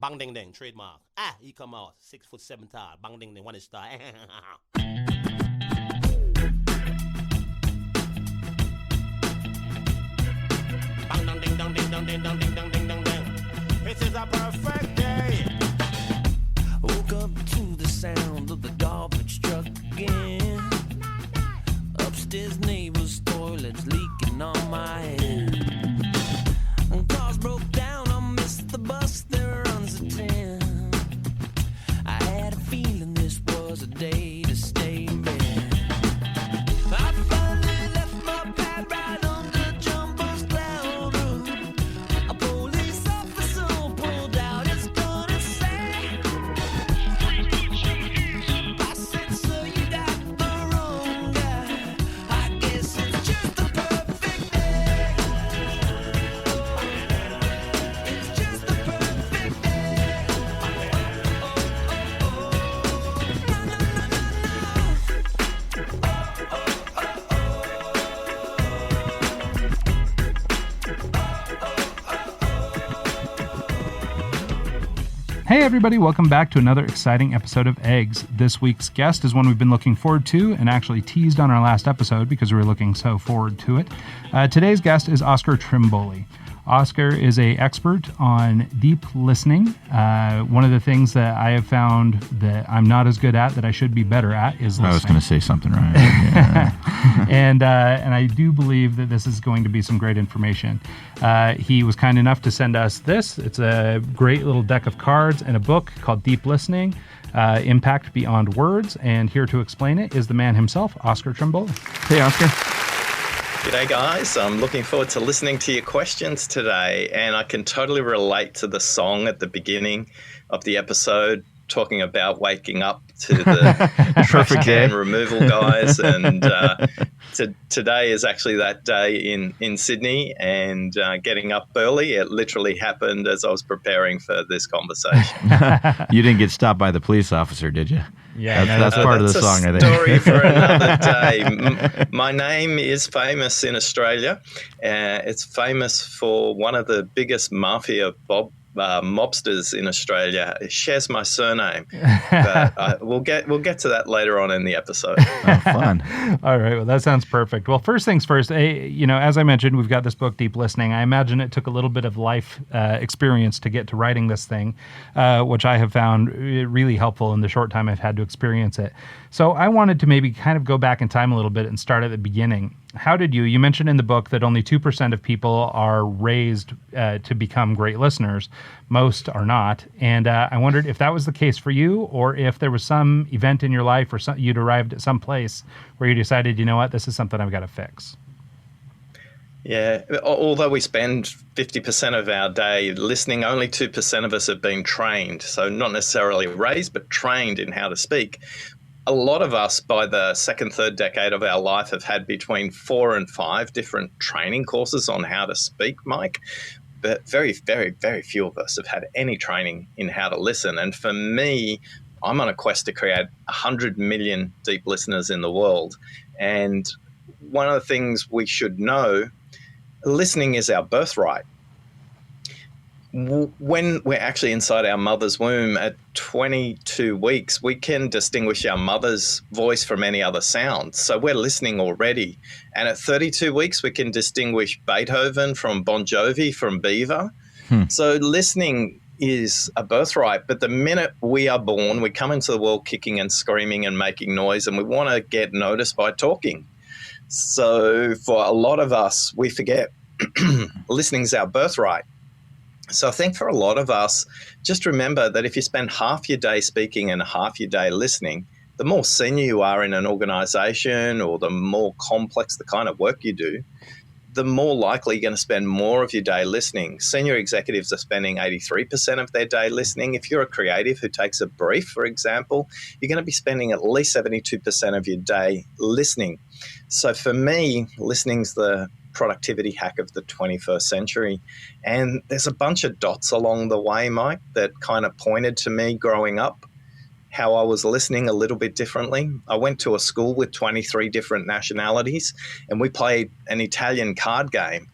Bang ding ding, trademark. He come out 6'7" tall. Bang ding ding, 1 star. Bang ding ding ding ding ding ding ding ding ding ding ding. This is a perfect day. Woke up to the sound of the garbage truck again. Upstairs neighbor's toilet's leaking on my head. And cars broke down, I missed the bus that runs at 10. I had a feeling this was a day to stay in bed. I finally left my pad right under Jumbo's cloud roof. A police officer pulled out his gun and said, I said, sir, you got the wrong guy. I guess it's just the perfect day. It's just the perfect day. No, no, no, no, Hey everybody, welcome back to another exciting episode of Eggs. This week's guest is one we've been looking forward to and actually teased on our last episode because we were looking so forward to it. Today's guest is Oscar Trimboli. Oscar is an expert on deep listening. One of the things that I have found that I'm not as good at that I should be better at is listening. I was going to say something right. Yeah. And I do believe that this is going to be some great information. He was kind enough to send us this. It's a great little deck of cards and a book called Deep Listening, Impact Beyond Words. And here to explain it is the man himself, Oscar Trimboli. Hey, Oscar. G'day guys, I'm looking forward to listening to your questions today, and I can totally relate to the song at the beginning of the episode talking about waking up to the trash can removal guys, and today is actually that day in Sydney, and getting up early. It literally happened as I was preparing for this conversation. You didn't get stopped by the police officer, did you? Yeah, that's part of the song, I think. Story for another day. My name is famous in Australia. It's famous for one of the biggest mafia mobsters in Australia. It shares my surname, but we'll get to that later on in the episode. Oh, fun. All right, well, that sounds perfect. Well, first things first, as I mentioned, we've got this book, Deep Listening. I imagine it took a little bit of life experience to get to writing this thing, which I have found really helpful in the short time I've had to experience it. So I wanted to maybe kind of go back in time a little bit and start at the beginning. How did you mentioned in the book that only 2% of people are raised to become great listeners. Most are not. And I wondered if that was the case for you, or if there was some event in your life or you'd arrived at some place where you decided, you know what, this is something I've got to fix. Yeah, although we spend 50% of our day listening, only 2% of us have been trained. So not necessarily raised, but trained in how to speak. A lot of us, by the second, third decade of our life, have had between 4 and 5 different training courses on how to speak, Mike. But very, very, very few of us have had any training in how to listen. And for me, I'm on a quest to create 100 million deep listeners in the world. And one of the things we should know, listening is our birthright. When we're actually inside our mother's womb at 22 weeks, we can distinguish our mother's voice from any other sound. So we're listening already. And at 32 weeks, we can distinguish Beethoven from Bon Jovi from Beaver. So listening is a birthright. But the minute we are born, we come into the world kicking and screaming and making noise, and we want to get noticed by talking. So for a lot of us, we forget listening is our birthright. So I think for a lot of us, just remember that if you spend half your day speaking and half your day listening, the more senior you are in an organization, or the more complex the kind of work you do, the more likely you're going to spend more of your day listening. Senior executives are spending 83% of their day listening. If you're a creative who takes a brief, for example, you're going to be spending at least 72% of your day listening. So for me, listening's the productivity hack of the 21st century. And there's a bunch of dots along the way, Mike, that kind of pointed to me growing up, how I was listening a little bit differently. I went to a school with 23 different nationalities, and we played an Italian card game.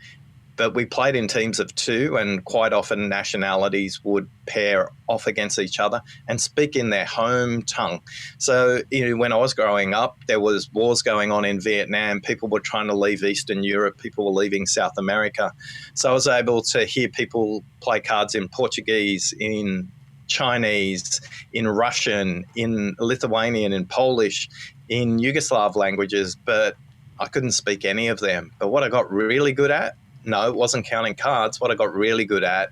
but we played in teams of 2, and quite often nationalities would pair off against each other and speak in their home tongue. So, when I was growing up, there was wars going on in Vietnam. People were trying to leave Eastern Europe. People were leaving South America. So I was able to hear people play cards in Portuguese, in Chinese, in Russian, in Lithuanian, in Polish, in Yugoslav languages, but I couldn't speak any of them. But what I got really good at, no, it wasn't counting cards. What I got really good at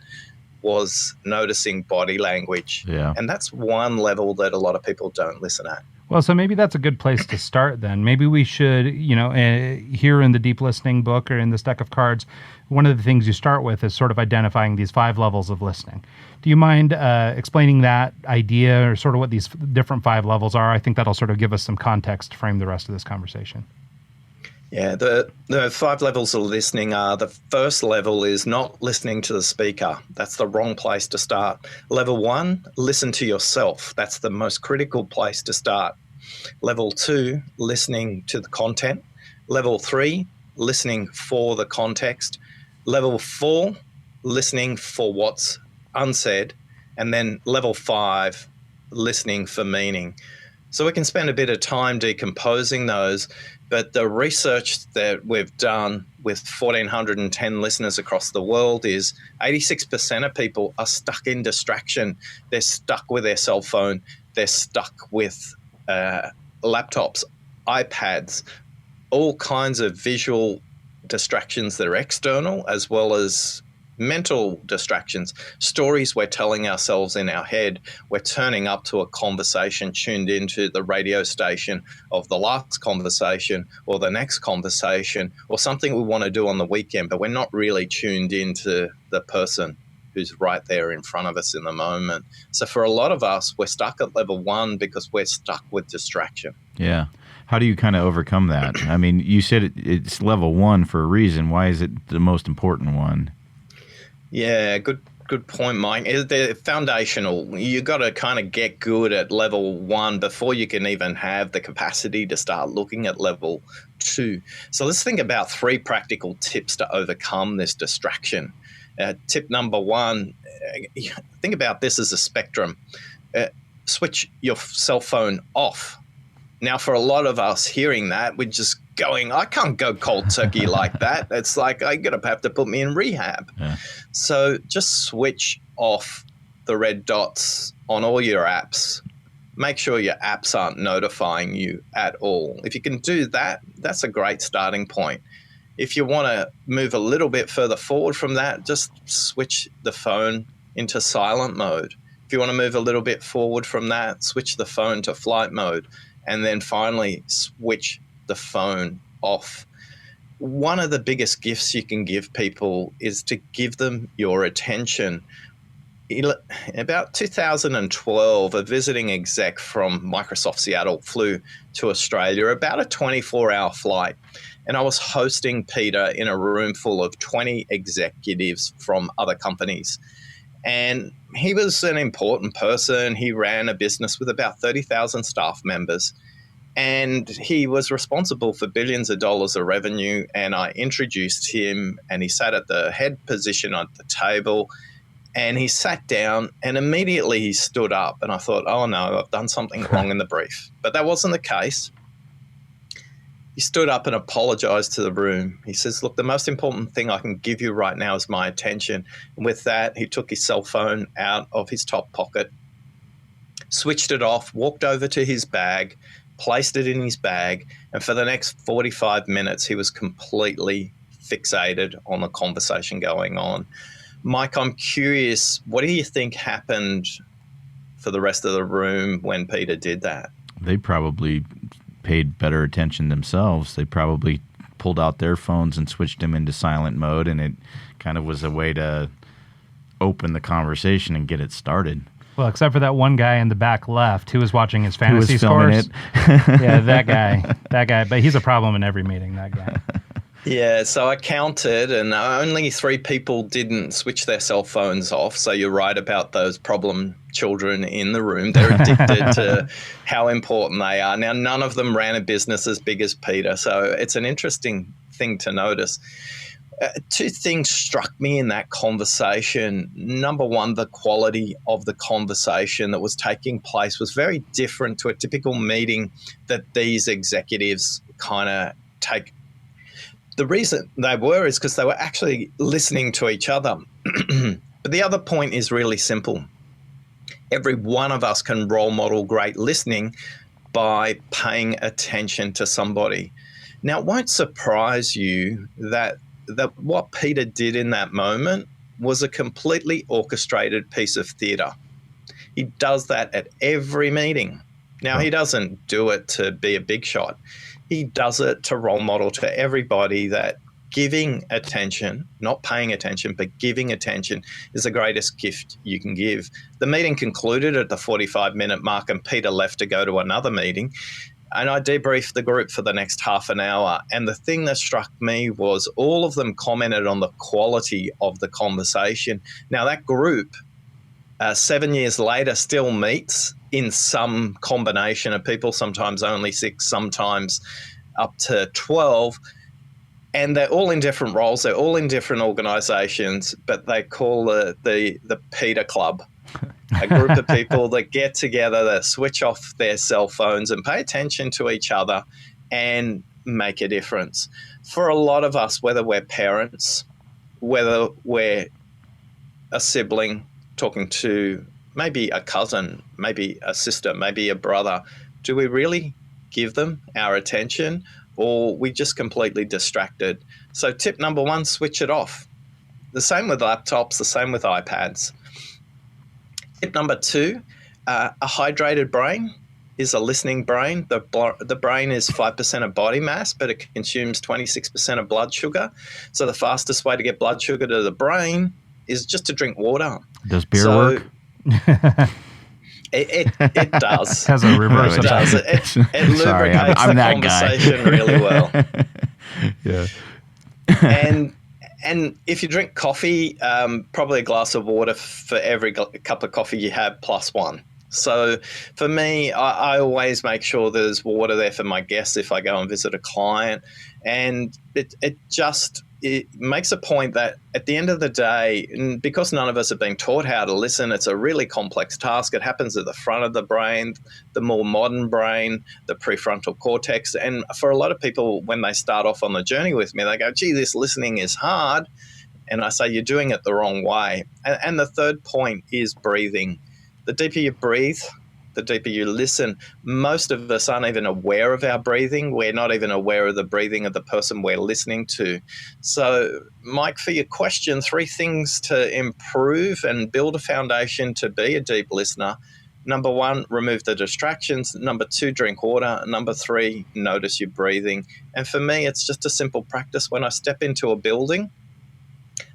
was noticing body language. Yeah. And that's one level that a lot of people don't listen at. Well, so maybe that's a good place to start then. Maybe we should, here in the Deep Listening book or in this deck of cards, one of the things you start with is sort of identifying these 5 levels of listening. Do you mind explaining that idea or sort of what these different 5 levels are? I think that'll sort of give us some context to frame the rest of this conversation. Yeah, the 5 levels of listening are, the first level is not listening to the speaker. That's the wrong place to start. Level 1, listen to yourself. That's the most critical place to start. Level 2, listening to the content. Level 3, listening for the context. Level 4, listening for what's unsaid. And then level 5, listening for meaning. So we can spend a bit of time decomposing those, but the research that we've done with 1,410 listeners across the world is 86% of people are stuck in distraction. They're stuck with their cell phone. They're stuck with laptops, iPads, all kinds of visual distractions that are external, as well as mental distractions, stories we're telling ourselves in our head. We're turning up to a conversation tuned into the radio station of the last conversation or the next conversation or something we want to do on the weekend, but we're not really tuned into the person who's right there in front of us in the moment. So for a lot of us, we're stuck at level 1 because we're stuck with distraction. Yeah. How do you kind of overcome that? I mean, you said it's level 1 for a reason. Why is it the most important one? Yeah, good point, Mike. They're foundational. You got to kind of get good at level 1 before you can even have the capacity to start looking at level 2. So let's think about 3 practical tips to overcome this distraction. Tip number 1, think about this as a spectrum. Switch your cell phone off. Now, for a lot of us hearing that, we're just going, I can't go cold turkey like that. It's like, I'm going to have to put me in rehab. Yeah. So just switch off the red dots on all your apps. Make sure your apps aren't notifying you at all. If you can do that, that's a great starting point. If you want to move a little bit further forward from that, just switch the phone into silent mode. If you want to move a little bit forward from that, switch the phone to flight mode. And then finally, switch the phone off. One of the biggest gifts you can give people is to give them your attention. In about 2012, a visiting exec from Microsoft Seattle flew to Australia, about a 24-hour flight. And I was hosting Peter in a room full of 20 executives from other companies. And he was an important person. He ran a business with about 30,000 staff members. And he was responsible for billions of dollars of revenue. And I introduced him, and he sat at the head position at the table. And he sat down, and immediately he stood up. And I thought, oh, no, I've done something wrong in the brief. But that wasn't the case. He stood up and apologized to the room. He says, look, the most important thing I can give you right now is my attention. And with that, he took his cell phone out of his top pocket, switched it off, walked over to his bag, placed it in his bag. And for the next 45 minutes, he was completely fixated on the conversation going on. Mike, I'm curious, what do you think happened for the rest of the room when Peter did that? They probably paid better attention themselves. They probably pulled out their phones and switched them into silent mode, and it kind of was a way to open the conversation and get it started. Well, except for that one guy in the back left who was watching his fantasy who was scores. Filming it. Yeah, that guy. But he's a problem in every meeting, that guy. Yeah, so I counted, and only 3 people didn't switch their cell phones off. So you're right about those problem children in the room. They're addicted to how important they are. Now, none of them ran a business as big as Peter, so it's an interesting thing to notice. Two things struck me in that conversation. Number one, the quality of the conversation that was taking place was very different to a typical meeting that these executives kind of take. The reason they were is because they were actually listening to each other. But the other point is really simple. Every one of us can role model great listening by paying attention to somebody. Now, it won't surprise you that what Peter did in that moment was a completely orchestrated piece of theatre. He does that at every meeting. Now, he doesn't do it to be a big shot. He does it to role model to everybody that giving attention, not paying attention, but giving attention is the greatest gift you can give. The meeting concluded at the 45-minute mark, and Peter left to go to another meeting. And I debriefed the group for the next half an hour. And the thing that struck me was all of them commented on the quality of the conversation. Now, that group, 7 years later, still meets in some combination of people, sometimes only 6, sometimes up to 12. And they're all in different roles. They're all in different organizations, but they call the Peter Club. A group of people that get together, that switch off their cell phones and pay attention to each other and make a difference. For a lot of us, whether we're parents, whether we're a sibling talking to maybe a cousin, maybe a sister, maybe a brother, do we really give them our attention, or we just completely distracted? So tip number one, switch it off. The same with laptops, the same with iPads. Tip number two, a hydrated brain is a listening brain. The brain is 5% of body mass, but it consumes 26% of blood sugar. So the fastest way to get blood sugar to the brain is just to drink water. Does beer work? It does. Has a reverse It effect. does. It lubricates I'm the that guy. conversation really well. Yeah. And if you drink coffee, probably a glass of water for every cup of coffee you have plus one. So for me, I always make sure there's water there for my guests if I go and visit a client. And it makes a point that at the end of the day, because none of us have been taught how to listen, it's a really complex task. It happens at the front of the brain, the more modern brain, the prefrontal cortex. And for a lot of people, when they start off on the journey with me, they go, gee, this listening is hard. And I say, you're doing it the wrong way. And the third point is breathing. The deeper you breathe, the deeper you listen. Most of us aren't even aware of our breathing. We're not even aware of the breathing of the person we're listening to. So, Mike, for your question, 3 things to improve and build a foundation to be a deep listener. Number 1, remove the distractions. Number 2, drink water. Number 3, notice your breathing. And for me, it's just a simple practice. When I step into a building,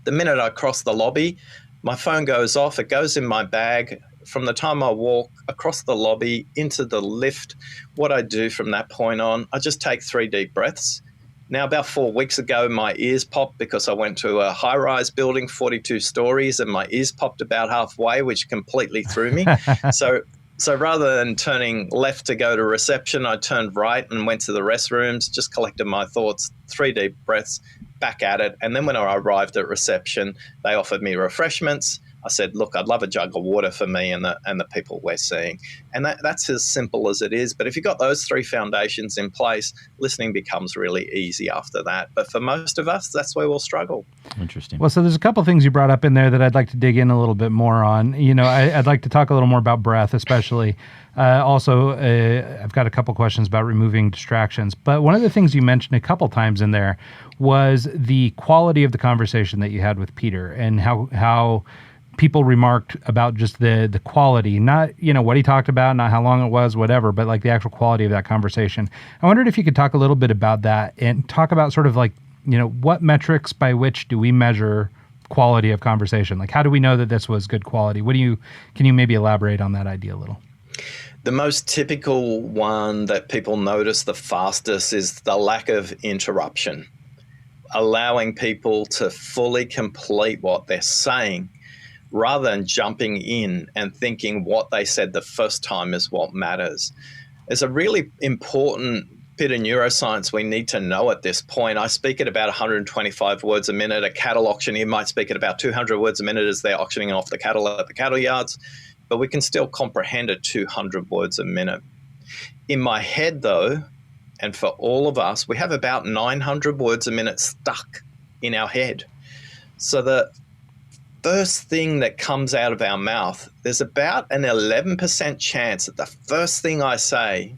the minute I cross the lobby, my phone goes off, it goes in my bag. From the time I walk across the lobby into the lift, what I do from that point on, I just take 3 deep breaths. Now, about 4 weeks ago, my ears popped because I went to a high-rise building, 42 stories, and my ears popped about halfway, which completely threw me. So rather than turning left to go to reception, I turned right and went to the restrooms, just collected my thoughts, 3 deep breaths, back at it. And then when I arrived at reception, they offered me refreshments. I said, look, I'd love a jug of water for me and the people we're seeing. And that's as simple as it is. But if you've got those 3 foundations in place, listening becomes really easy after that. But for most of us, that's where we'll struggle. Interesting. Well, so there's a couple things you brought up in there that I'd like to dig in a little bit more on. You know, I'd like to talk a little more about breath, especially. Also, I've got a couple questions about removing distractions. But one of the things you mentioned a couple times in there was the quality of the conversation that you had with Peter, and how people remarked about just the quality, not, you know, what he talked about, not how long it was, whatever, but like the actual quality of that conversation. I wondered if you could talk a little bit about that and talk about sort of like, you know, what metrics by which do we measure quality of conversation? Like, how do we know that this was good quality? Can you maybe elaborate on that idea a little? The most typical one that people notice the fastest is the lack of interruption, allowing people to fully complete what they're saying, rather than jumping in and thinking what they said the first time is what matters. There's a really important bit of neuroscience we need to know at this point. I speak at about 125 words a minute. A cattle auctioneer might speak at about 200 words a minute as they're auctioning off the cattle at the cattle yards, but we can still comprehend at 200 words a minute. In my head, though, and for all of us, we have about 900 words a minute stuck in our head. So the first thing that comes out of our mouth, there's about an 11% chance that the first thing I say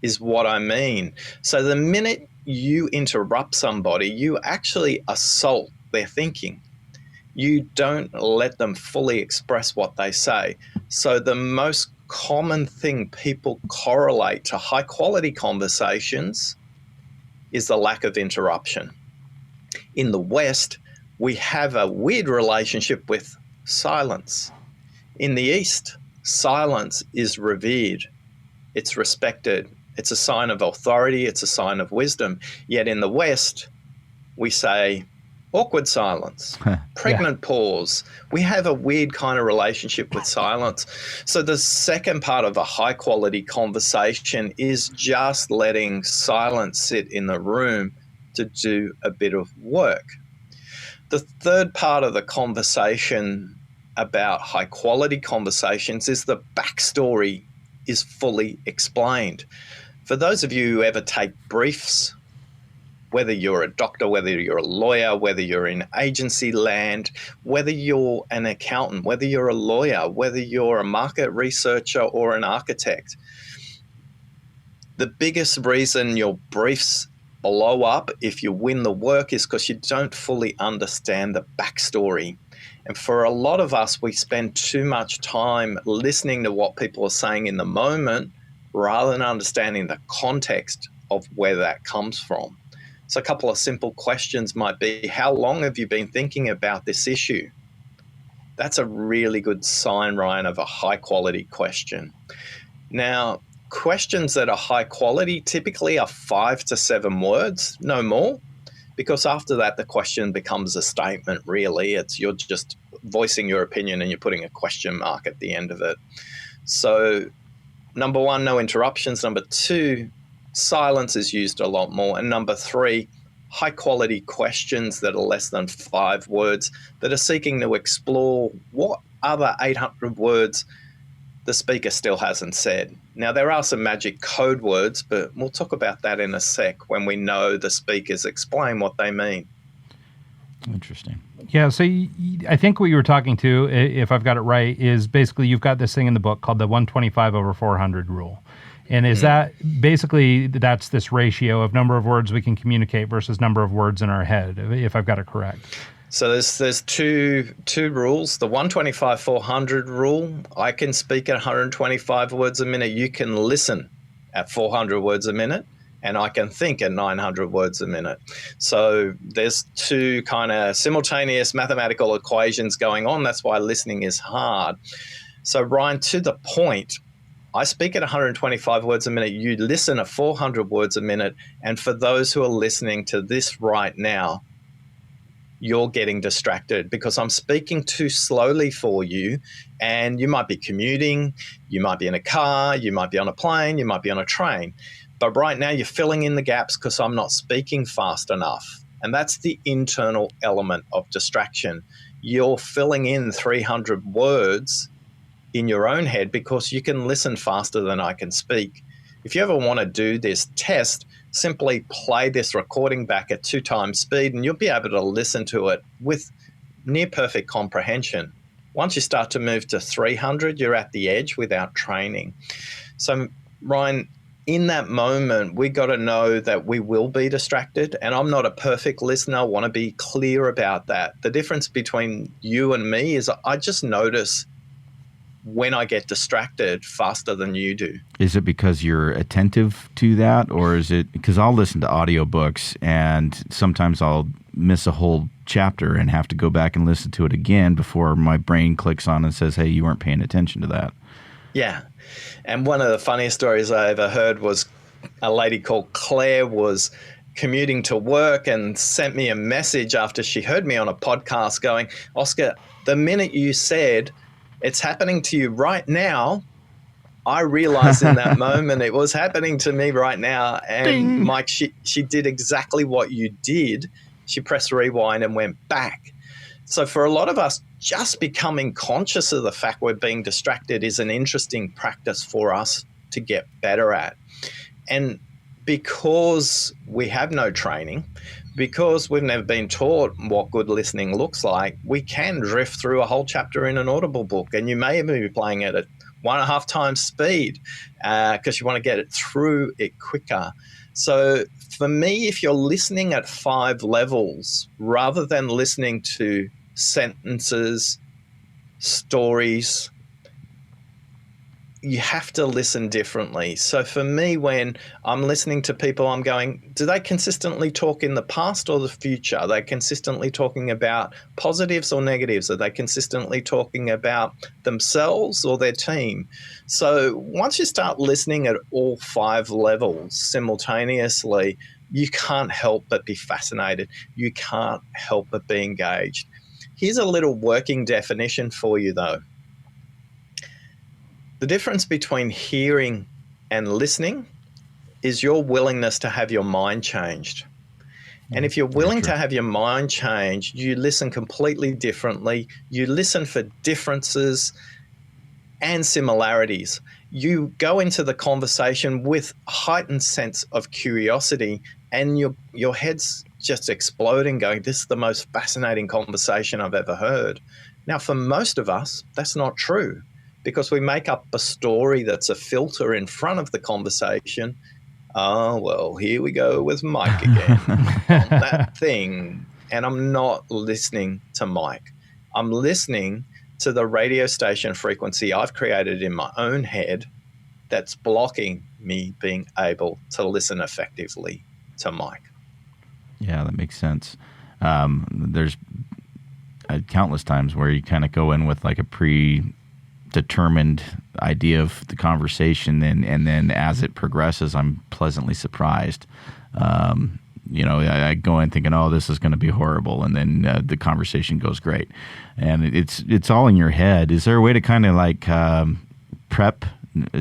is what I mean. So the minute you interrupt somebody, you actually assault their thinking. You don't let them fully express what they say. So the most common thing people correlate to high quality conversations is the lack of interruption. In the West, we have a weird relationship with silence. In the East, silence is revered. It's respected. It's a sign of authority. It's a sign of wisdom. Yet in the West, we say awkward silence, pregnant pause. We have a weird kind of relationship with silence. So the second part of a high quality conversation is just letting silence sit in the room to do a bit of work. The third part of the conversation about high quality conversations is the backstory is fully explained. For those of you who ever take briefs, whether you're a doctor, whether you're a lawyer, whether you're in agency land, whether you're an accountant, whether you're a lawyer, whether you're a market researcher or an architect, the biggest reason your briefs blow up if you win the work is because you don't fully understand the backstory. And for a lot of us, we spend too much time listening to what people are saying in the moment rather than understanding the context of where that comes from. So a couple of simple questions might be, how long have you been thinking about this issue? That's a really good sign, Ryan, of a high quality question. Now, questions that are high quality typically are 5 to 7 words, no more, because after that, the question becomes a statement, really. You're just voicing your opinion and you're putting a question mark at the end of it. So number 1, no interruptions. Number 2, silence is used a lot more. And number 3, high quality questions that are less than 5 words that are seeking to explore what other 800 words the speaker still hasn't said. Now, there are some magic code words, but we'll talk about that in a sec when we know the speakers explain what they mean. Interesting. Yeah, so I think what you were talking to, if I've got it right, is basically you've got this thing in the book called the 125/400 rule. And is that basically that's this ratio of number of words we can communicate versus number of words in our head, if I've got it correct? So there's two rules. The 125/400 rule, I can speak at 125 words a minute. You can listen at 400 words a minute, and I can think at 900 words a minute. So there's two kind of simultaneous mathematical equations going on. That's why listening is hard. So Ryan, to the point, I speak at 125 words a minute. You listen at 400 words a minute. And for those who are listening to this right now, you're getting distracted because I'm speaking too slowly for you, and you might be commuting, you might be in a car, you might be on a plane, you might be on a train. But right now you're filling in the gaps because I'm not speaking fast enough. And that's the internal element of distraction. You're filling in 300 words in your own head because you can listen faster than I can speak. If you ever want to do this test, simply play this recording back at 2 times speed and you'll be able to listen to it with near perfect comprehension. Once you start to move to 300, you're at the edge without training. So, Ryan, in that moment, we got to know that we will be distracted. And I'm not a perfect listener. I want to be clear about that. The difference between you and me is I just notice when I get distracted faster than you do. Is it because you're attentive to that, or is it because I'll listen to audiobooks and sometimes I'll miss a whole chapter and have to go back and listen to it again before my brain clicks on and says, hey, you weren't paying attention to that? Yeah. And one of the funniest stories I ever heard was a lady called Claire was commuting to work and sent me a message after she heard me on a podcast going, Oscar, the minute you said it's happening to you right now, I realized in that moment it was happening to me right now. And Ding. Mike, she did exactly what you did. She pressed rewind and went back. So for a lot of us, just becoming conscious of the fact we're being distracted is an interesting practice for us to get better at. And because we have no training, because we've never been taught what good listening looks like, we can drift through a whole chapter in an Audible book, and you may even be playing it at 1.5 times speed because you want to get it through it quicker. So for me, if you're listening at 5 levels, rather than listening to sentences, stories, you have to listen differently. So for me, when I'm listening to people, I'm going, do they consistently talk in the past or the future? Are they consistently talking about positives or negatives? Are they consistently talking about themselves or their team? So once you start listening at all 5 levels simultaneously, you can't help but be fascinated. You can't help but be engaged. Here's a little working definition for you, though. The difference between hearing and listening is your willingness to have your mind changed. And if you're willing to have your mind changed, you listen completely differently. You listen for differences and similarities. You go into the conversation with a heightened sense of curiosity, and your head's just exploding, going, this is the most fascinating conversation I've ever heard. Now, for most of us, that's not true, because we make up a story that's a filter in front of the conversation. Oh, well, here we go with Mike again on that thing. And I'm not listening to Mike. I'm listening to the radio station frequency I've created in my own head that's blocking me being able to listen effectively to Mike. Yeah, that makes sense. There's countless times where you kind of go in with like a predetermined idea of the conversation, and then as it progresses, I'm pleasantly surprised. I go in thinking, oh, this is going to be horrible, and then the conversation goes great, and it's all in your head. Is there a way to kind of like prep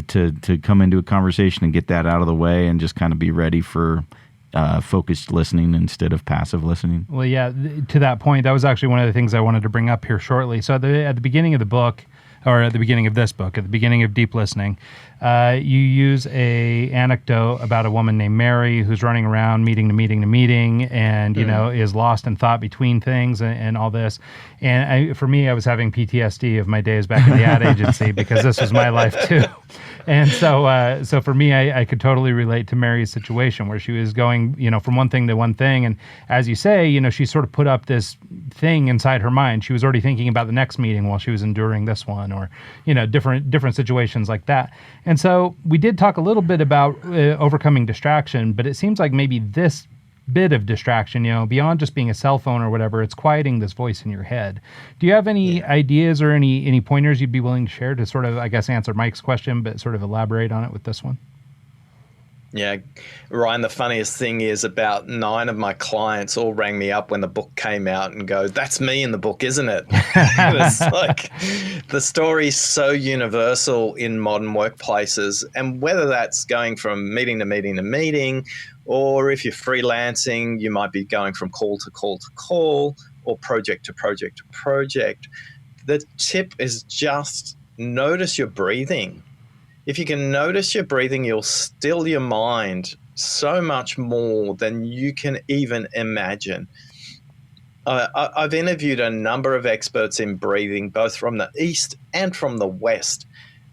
to come into a conversation and get that out of the way, and just kind of be ready for focused listening instead of passive listening? Well, yeah, to that point, that was actually one of the things I wanted to bring up here shortly. So at the beginning of the book, or at the beginning of this book, at the beginning of Deep Listening, you use a anecdote about a woman named Mary who's running around meeting to meeting to meeting, and is lost in thought between things and all this. And for me, I was having PTSD of my days back in the ad agency because this was my life too. And so for me, I could totally relate to Mary's situation where she was going, from one thing to one thing. And as you say, she sort of put up this thing inside her mind. She was already thinking about the next meeting while she was enduring this one, or, different situations like that. And so we did talk a little bit about overcoming distraction, but it seems like maybe this bit of distraction, beyond just being a cell phone or whatever, it's quieting this voice in your head. Do you have any ideas or any pointers you'd be willing to share to sort of, I guess, answer Mike's question, but sort of elaborate on it with this one? Yeah, Ryan, the funniest thing is about 9 of my clients all rang me up when the book came out and go, that's me in the book, isn't it? It was like the story's so universal in modern workplaces. And whether that's going from meeting to meeting to meeting, or if you're freelancing, you might be going from call to call to call, or project to project to project. The tip is just notice your breathing. If you can notice your breathing, you'll still your mind so much more than you can even imagine. I've interviewed a number of experts in breathing, both from the East and from the West,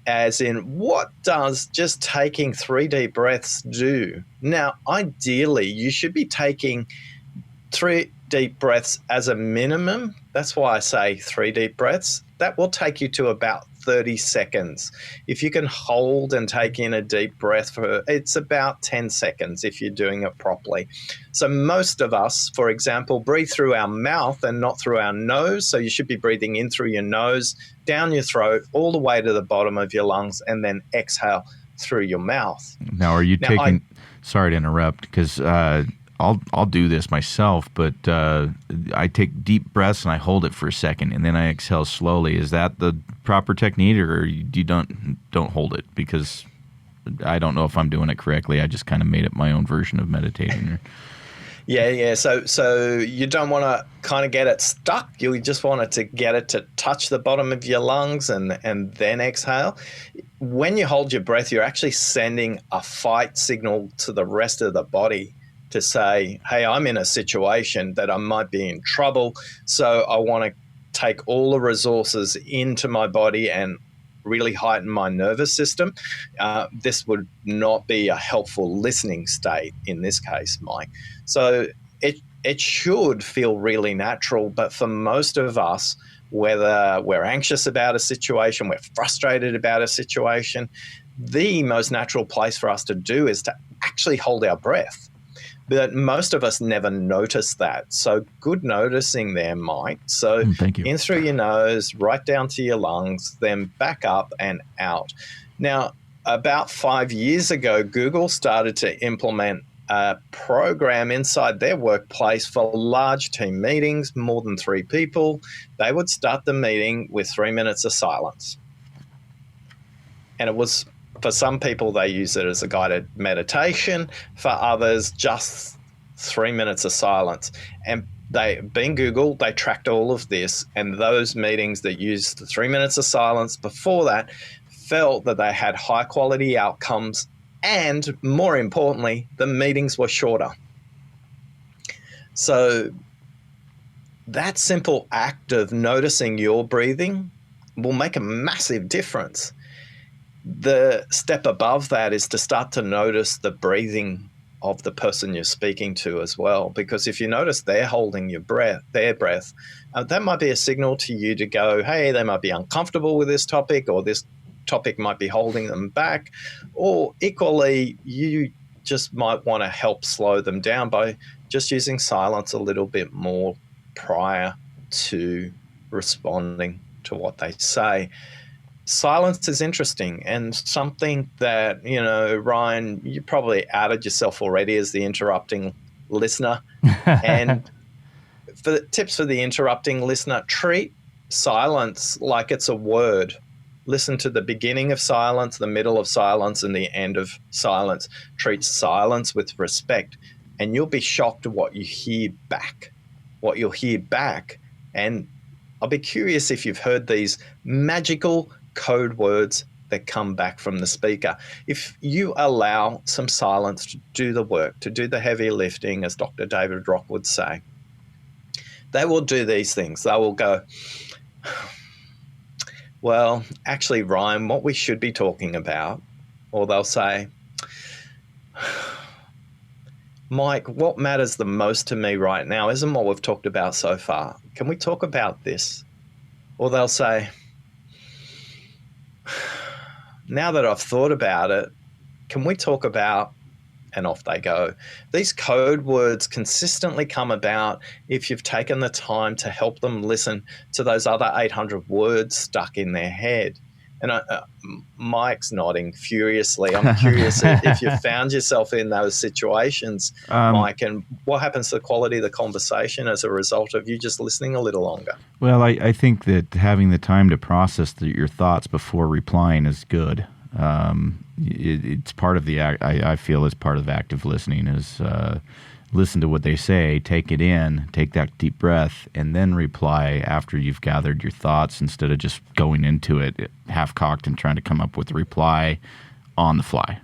as in what does just taking 3 deep breaths do? Now, ideally, you should be taking 3 deep breaths as a minimum. That's why I say 3 deep breaths. That will take you to about 30 seconds. If you can hold and take in a deep breath it's about 10 seconds if you're doing it properly. So most of us, for example, breathe through our mouth and not through our nose. So you should be breathing in through your nose, down your throat, all the way to the bottom of your lungs, and then exhale through your mouth. Now, are you sorry to interrupt, because a I'll do this myself, but I take deep breaths and I hold it for a second, and then I exhale slowly. Is that the proper technique, or you don't hold it? Because I don't know if I'm doing it correctly. I just kind of made up my own version of meditating. Yeah. So you don't want to kind of get it stuck. You just want it to get it to touch the bottom of your lungs and then exhale. When you hold your breath, you're actually sending a fight signal to the rest of the body to say, hey, I'm in a situation that I might be in trouble. So I want to take all the resources into my body and really heighten my nervous system. This would not be a helpful listening state in this case, Mike. So it should feel really natural, but for most of us, whether we're anxious about a situation, we're frustrated about a situation, the most natural place for us to do is to actually hold our breath. But most of us never notice that. So good noticing there, Mike. So thank you. In through your nose, right down to your lungs, then back up and out. Now, about 5 years ago, Google started to implement a program inside their workplace for large team meetings, more than 3 people. They would start the meeting with 3 minutes of silence. And it was, for some people, they use it as a guided meditation. For others, just 3 minutes of silence. And being Google, they tracked all of this. And those meetings that used the 3 minutes of silence before that felt that they had high quality outcomes. And more importantly, the meetings were shorter. So that simple act of noticing your breathing will make a massive difference. The step above that is to start to notice the breathing of the person you're speaking to as well. Because if you notice they're holding their breath, that might be a signal to you to go, hey, they might be uncomfortable with this topic, or this topic might be holding them back. Or equally, you just might want to help slow them down by just using silence a little bit more prior to responding to what they say. Silence is interesting, and something that, Ryan, you probably outed yourself already as the interrupting listener. And for the tips for the interrupting listener, treat silence like it's a word. Listen to the beginning of silence, the middle of silence, and the end of silence. Treat silence with respect, and you'll be shocked at what you hear back. And I'll be curious if you've heard these magical code words that come back from the speaker. If you allow some silence to do the work, to do the heavy lifting, as Dr. David Rock would say, they will do these things. They will go, well, actually, Ryan, what we should be talking about, or they'll say, Mike, what matters the most to me right now isn't what we've talked about so far. Can we talk about this? Or they'll say, now that I've thought about it, can we talk about, and off they go. These code words consistently come about if you've taken the time to help them listen to those other 800 words stuck in their head. And Mike's nodding furiously. I'm curious if you found yourself in those situations, Mike, and what happens to the quality of the conversation as a result of you just listening a little longer? Well, I think that having the time to process your thoughts before replying is good. It's part of the act. I feel it's part of active listening is listen to what they say, take it in, take that deep breath, and then reply after you've gathered your thoughts instead of just going into it half-cocked and trying to come up with a reply on the fly.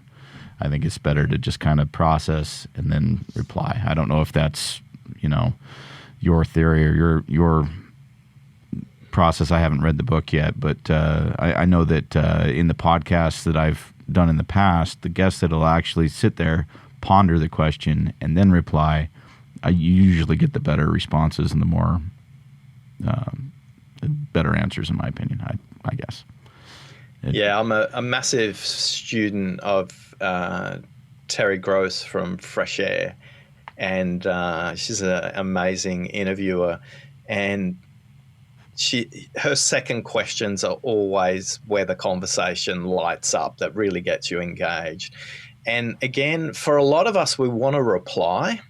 I think it's better to just kind of process and then reply. I don't know if that's, your theory or your process. I haven't read the book yet, but I know that in the podcasts that I've done in the past, the guests that'll actually sit there, ponder the question, and then reply, I usually get the better responses and the more better answers, in my opinion, I guess. I'm a massive student of Terry Gross from Fresh Air, and she's an amazing interviewer, and her second questions are always where the conversation lights up, that really gets you engaged. And again, for a lot of us, we want to reply,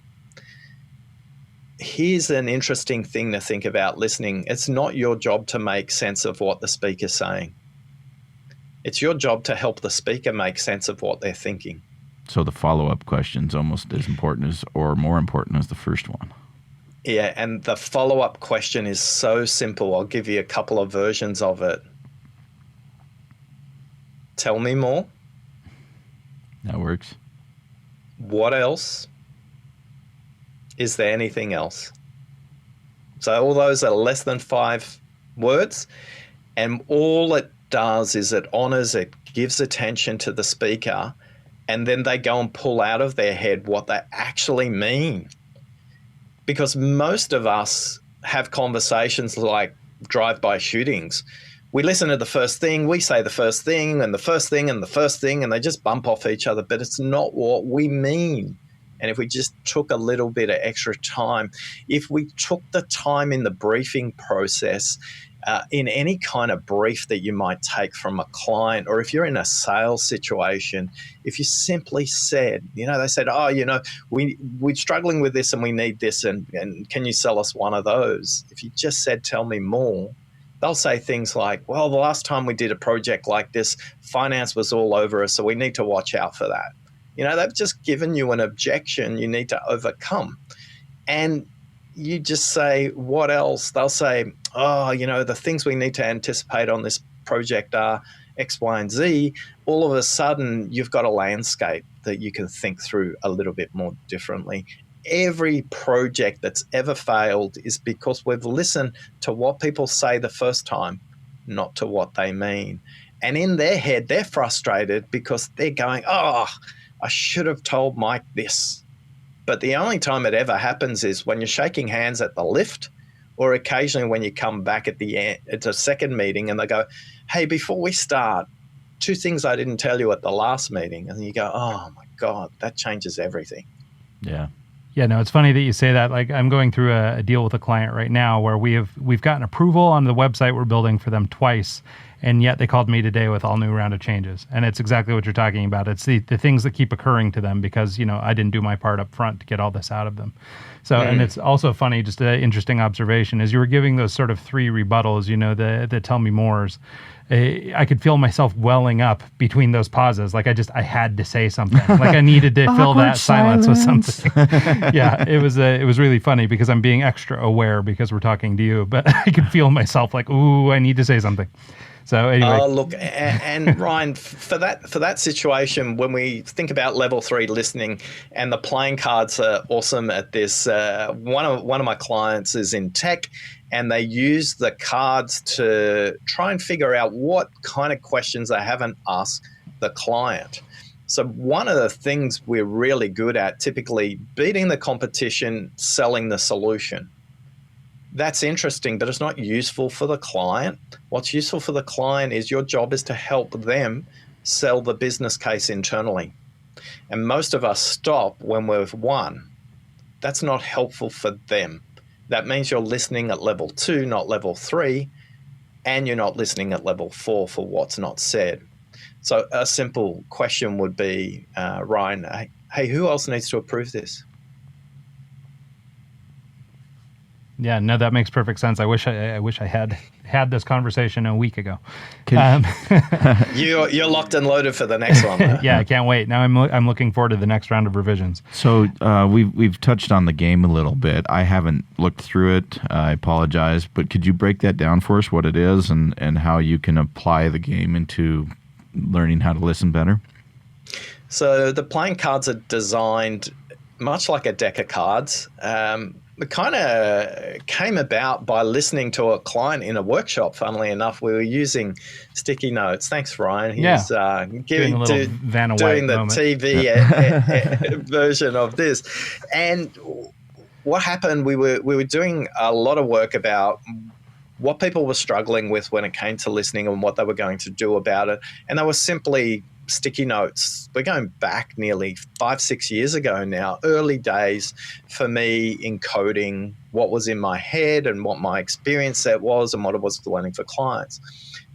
here's an interesting thing to think about listening. It's not your job to make sense of what the speaker's saying. It's your job to help the speaker make sense of what they're thinking. So the follow-up question's almost as important as, or more important as the first one. Yeah, and the follow-up question is so simple. I'll give you a couple of versions of it. Tell me more. That works. What else? Is there anything else? So all those are less than 5 words, and all it does is it honors, it gives attention to the speaker, and then they go and pull out of their head what they actually mean. Because most of us have conversations like drive-by shootings. We listen to the first thing, we say the first thing, and the first thing, and the first thing, and they just bump off each other, but it's not what we mean. And if we just took a little bit of extra time, if we took the time in the briefing process, in any kind of brief that you might take from a client, or if you're in a sales situation, if you simply said, they said, we're struggling with this and we need this, and can you sell us one of those? If you just said, tell me more, they'll say things like, well, the last time we did a project like this, finance was all over us, so we need to watch out for that. They've just given you an objection you need to overcome. And you just say, what else? They'll say, the things we need to anticipate on this project are X, Y, and Z. All of a sudden, you've got a landscape that you can think through a little bit more differently. Every project that's ever failed is because we've listened to what people say the first time, not to what they mean. And in their head, they're frustrated because they're going, I should have told Mike this. But the only time it ever happens is when you're shaking hands at the lift, or occasionally when you come back at the end, it's a second meeting, and they go, hey, before we start, 2 things I didn't tell you at the last meeting. And you go, oh my God, that changes everything. Yeah. Yeah, no, it's funny that you say that. Like, I'm going through a deal with a client right now where we've gotten approval on the website we're building for them twice, and yet they called me today with all new round of changes. And it's exactly what you're talking about. It's the things that keep occurring to them because, I didn't do my part up front to get all this out of them. So, and it's also funny, just an interesting observation, as you were giving those sort of 3 rebuttals, the tell me mores, I could feel myself welling up between those pauses. Like I had to say something. Like I needed to fill that silence with something. Yeah, it was really funny because I'm being extra aware because we're talking to you, but I could feel myself like, ooh, I need to say something. So anyway. Oh, look, and Ryan, for that situation, when we think about level 3 listening, and the playing cards are awesome at this. One of my clients is in tech, and they use the cards to try and figure out what kind of questions they haven't asked the client. So one of the things we're really good at, typically beating the competition, selling the solution. That's interesting, but it's not useful for the client. What's useful for the client is your job is to help them sell the business case internally. And most of us stop when we've won. That's not helpful for them. That means you're listening at level 2, not level 3, and you're not listening at level 4 for what's not said. So a simple question would be, Ryan, hey, who else needs to approve this? Yeah, no, that makes perfect sense. I wish I had this conversation a week ago. You're locked and loaded for the next one. Yeah, I can't wait. Now I'm looking forward to the next round of revisions. So we've touched on the game a little bit. I haven't looked through it. I apologize, but could you break that down for us? What it is and how you can apply the game into learning how to listen better? So the playing cards are designed much like a deck of cards. It kind of came about by listening to a client in a workshop. Funnily enough, we were using sticky notes. Thanks, Ryan. He's doing the moment. TV version of this. And what happened? We were doing a lot of work about what people were struggling with when it came to listening and what they were going to do about it. And they were simply sticky notes. We're going back nearly 5-6 years ago now, early days for me in coding what was in my head and what my experience set was and what it was learning for clients.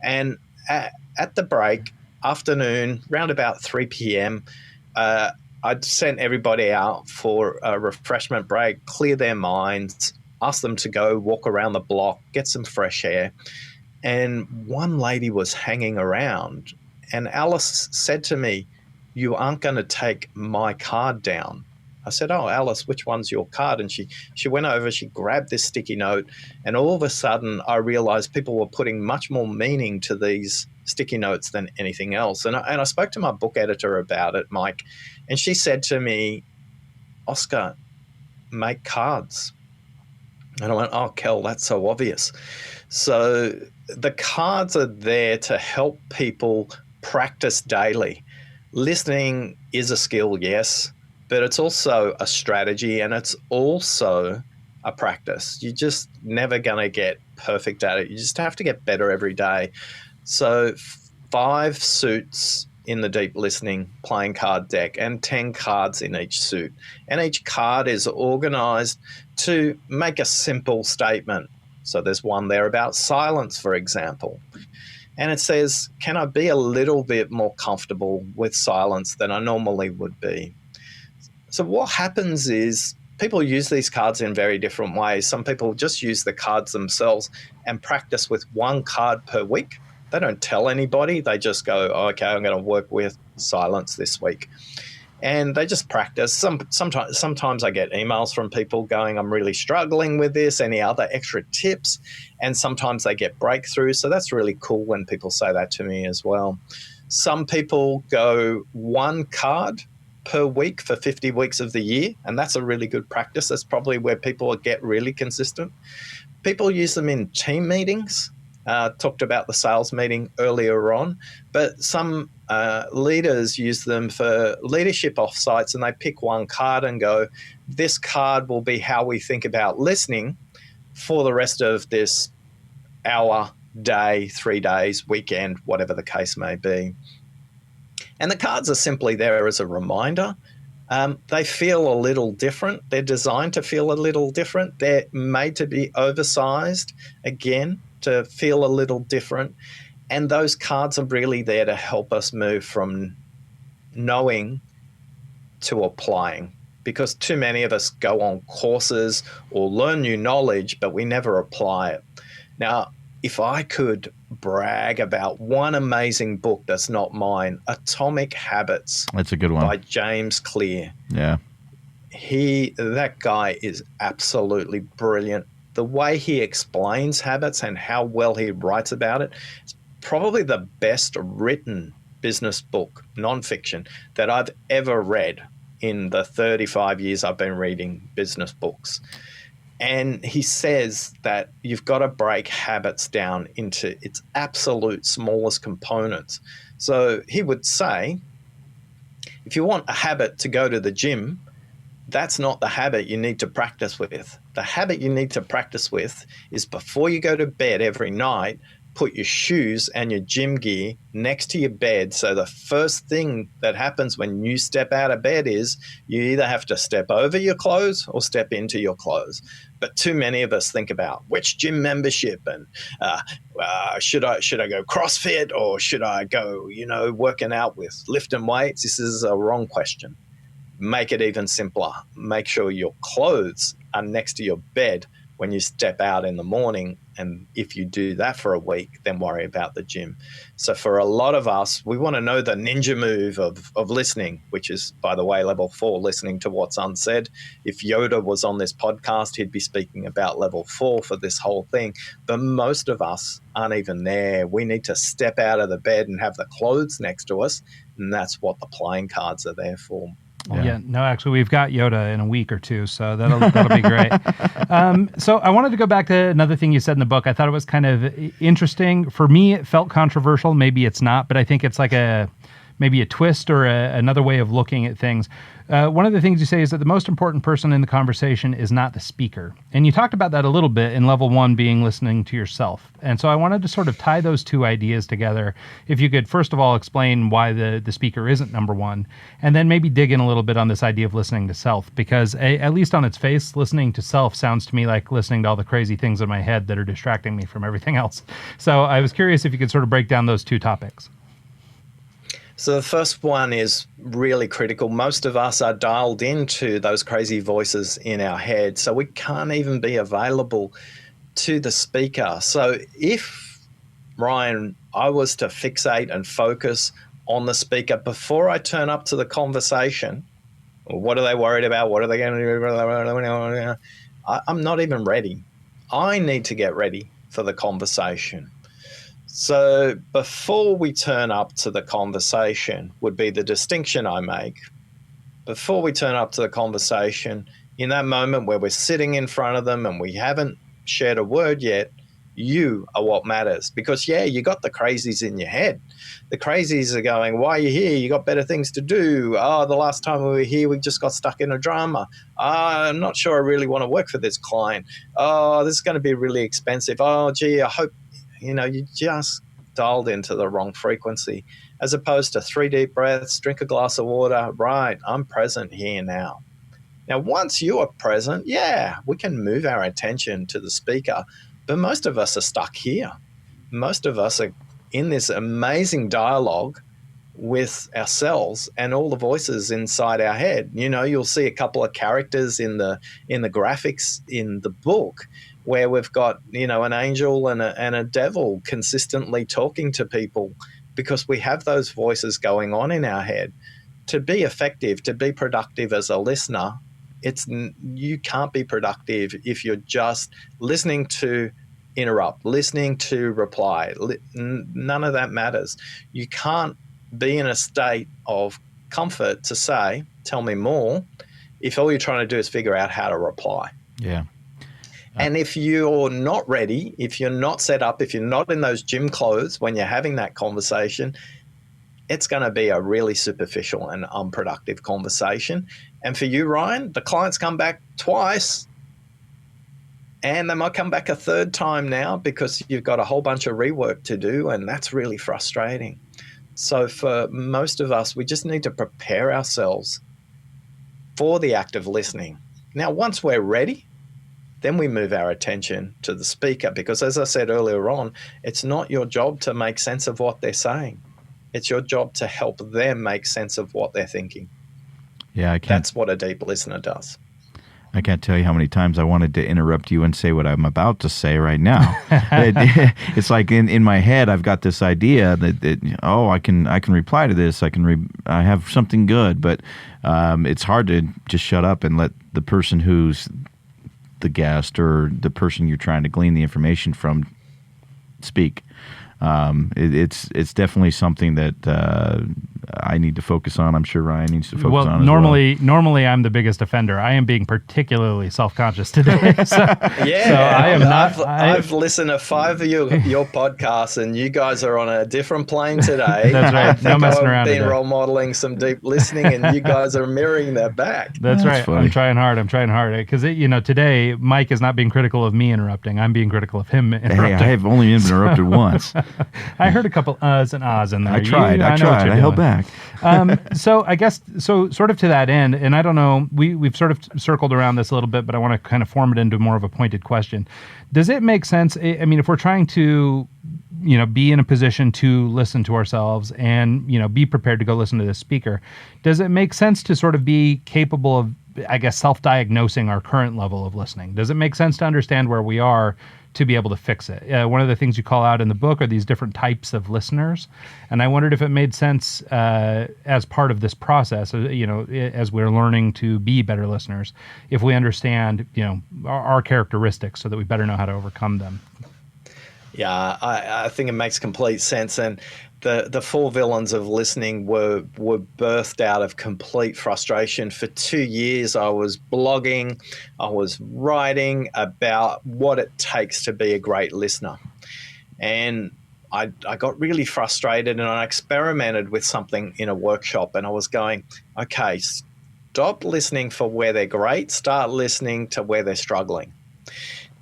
And at the break, afternoon, round about 3 p.m., I'd sent everybody out for a refreshment break, clear their minds, ask them to go walk around the block, get some fresh air. And one lady was hanging around, and Alice said to me, "You aren't going to take my card down." I said, "Oh, Alice, which one's your card?" And she went over, she grabbed this sticky note, and all of a sudden I realized people were putting much more meaning to these sticky notes than anything else. And I spoke to my book editor about it, Mike, and she said to me, "Oscar, make cards." And I went, "Oh, Kel, that's so obvious." So the cards are there to help people practice daily. Listening is a skill, yes, but it's also a strategy, and it's also a practice. You're just never going to get perfect at it. You just have to get better every day. So 5 suits in the deep listening playing card deck and 10 cards in each suit. And each card is organized to make a simple statement. So there's one there about silence, for example. And it says, can I be a little bit more comfortable with silence than I normally would be? So what happens is people use these cards in very different ways. Some people just use the cards themselves and practice with 1 card per week. They don't tell anybody. They just go, oh, okay, I'm going to work with silence this week. And they just practice. Sometimes I get emails from people going, I'm really struggling with this, any other extra tips? And sometimes they get breakthroughs. So that's really cool when people say that to me as well. Some people go 1 card per week for 50 weeks of the year, and that's a really good practice. That's probably where people get really consistent. People use them in team meetings. Talked about the sales meeting earlier on, but some leaders use them for leadership offsites, and they pick 1 card and go, this card will be how we think about listening for the rest of this hour, day, 3 days, weekend, whatever the case may be. And the cards are simply there as a reminder. They feel a little different. They're designed to feel a little different. They're made to be oversized, again, to feel a little different. And those cards are really there to help us move from knowing to applying, because too many of us go on courses or learn new knowledge, but we never apply it. Now, if I could brag about one amazing book that's not mine, Atomic Habits. That's a good one. By James Clear. Yeah. That guy is absolutely brilliant. The way he explains habits and how well he writes about it, it's probably the best written business book, nonfiction, that I've ever read in the 35 years I've been reading business books. And he says that you've got to break habits down into its absolute smallest components. So he would say, if you want a habit to go to the gym, that's not the habit you need to practice with. The habit you need to practice with is before you go to bed every night, put your shoes and your gym gear next to your bed. So the first thing that happens when you step out of bed is you either have to step over your clothes or step into your clothes. But too many of us think about which gym membership and should I go CrossFit or should I go, working out with lifting weights? This is a wrong question. Make it even simpler. Make sure your clothes are next to your bed when you step out in the morning. And if you do that for a week, then worry about the gym. So for a lot of us, we want to know the ninja move of listening, which is, by the way, level 4, listening to what's unsaid. If Yoda was on this podcast, he'd be speaking about level 4 for this whole thing. But most of us aren't even there. We need to step out of the bed and have the clothes next to us. And that's what the playing cards are there for. Yeah, no, actually, we've got Yoda in a week or two, so that'll be great. So I wanted to go back to another thing you said in the book. I thought it was kind of interesting. For me, it felt controversial. Maybe it's not, but I think it's like maybe a twist or another way of looking at things. One of the things you say is that the most important person in the conversation is not the speaker. And you talked about that a little bit in level 1 being listening to yourself. And so I wanted to sort of tie those two ideas together. If you could, first of all, explain why the speaker isn't number 1, and then maybe dig in a little bit on this idea of listening to self, because at least on its face, listening to self sounds to me like listening to all the crazy things in my head that are distracting me from everything else. So I was curious if you could sort of break down those two topics. So the first one is really critical. Most of us are dialed into those crazy voices in our head, so we can't even be available to the speaker. So if, Ryan, I was to fixate and focus on the speaker before I turn up to the conversation, what are they worried about? What are they going to do? I'm not even ready. I need to get ready for the conversation. So before we turn up to the conversation would be the distinction I make. Before we turn up to the conversation, in that moment where we're sitting in front of them and we haven't shared a word yet, you are what matters. Because, yeah, you got the crazies in your head. The crazies are going, why are you here? You got better things to do. Oh, the last time we were here, we just got stuck in a drama. I'm not sure I really want to work for this client. Oh, this is going to be really expensive. Oh, gee, I hope, you just dialed into the wrong frequency. As opposed to 3 deep breaths, drink a glass of water. Right, I'm present here now. Now, once you are present, yeah, we can move our attention to the speaker. But most of us are stuck here. Most of us are in this amazing dialogue with ourselves and all the voices inside our head. You'll see a couple of characters in the graphics in the book where we've got, an angel and a devil consistently talking to people because we have those voices going on in our head. To be effective, to be productive as a listener, you can't be productive if you're just listening to interrupt, listening to reply. None of that matters. You can't be in a state of comfort to say, tell me more, if all you're trying to do is figure out how to reply. Yeah. And if you're not ready, if you're not set up, if you're not in those gym clothes when you're having that conversation, it's going to be a really superficial and unproductive conversation. And for you, Ryan, the clients come back twice and they might come back a third time now because you've got a whole bunch of rework to do, and that's really frustrating. So for most of us, we just need to prepare ourselves for the act of listening. Now, once we're ready, then we move our attention to the speaker because, as I said earlier on, it's not your job to make sense of what they're saying. It's your job to help them make sense of what they're thinking. Yeah, That's what a deep listener does. I can't tell you how many times I wanted to interrupt you and say what I'm about to say right now. It's like in my head, I've got this idea that I can reply to this. I have something good, but it's hard to just shut up and let the person who's the guest or the person you're trying to glean the information from speak. It's definitely something that I need to focus on. I'm sure Ryan needs to focus on as well. Normally I'm the biggest offender. I am being particularly self-conscious today. I've listened to 5 of your podcasts, and you guys are on a different plane today. That's right. No messing around. I've been role modeling some deep listening, and you guys are mirroring that back. That's right. Funny. I'm trying hard because today Mike is not being critical of me interrupting. I'm being critical of him interrupting. Hey, I have only been interrupted once. I heard a couple uhs and ahs in there. I tried. I held back. So I guess, sort of to that end, and I don't know, we've sort of circled around this a little bit, but I want to kind of form it into more of a pointed question. Does it make sense? I mean, if we're trying to, be in a position to listen to ourselves and, be prepared to go listen to the speaker, does it make sense to sort of be capable of, I guess, self-diagnosing our current level of listening? Does it make sense to understand where we are to be able to fix it? One of the things you call out in the book are these different types of listeners. And I wondered if it made sense as part of this process, as we're learning to be better listeners, if we understand, our characteristics so that we better know how to overcome them. Yeah, I think it makes complete sense. And the 4 villains of listening were birthed out of complete frustration. For 2 years, I was blogging, I was writing about what it takes to be a great listener. And I got really frustrated, and I experimented with something in a workshop, and I was going, okay, stop listening for where they're great, start listening to where they're struggling.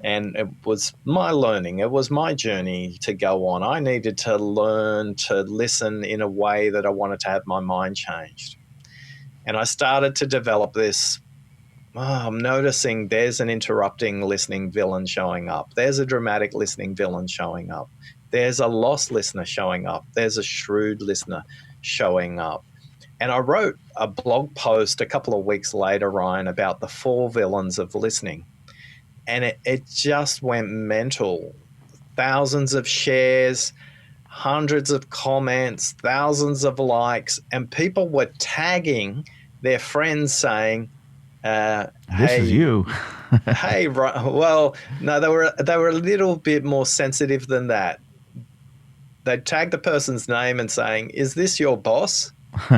And it was my learning. It was my journey to go on. I needed to learn to listen in a way that I wanted to have my mind changed. And I started to develop this. I'm noticing there's an interrupting listening villain showing up. There's a dramatic listening villain showing up. There's a lost listener showing up. There's a shrewd listener showing up. And I wrote a blog post a couple of weeks later, Ryan, about the 4 villains of listening. And it just went mental. Thousands of shares, hundreds of comments, thousands of likes, and people were tagging their friends saying, This is you. hey, well, no, they were a little bit more sensitive than that. They'd tag the person's name and saying, is this your boss?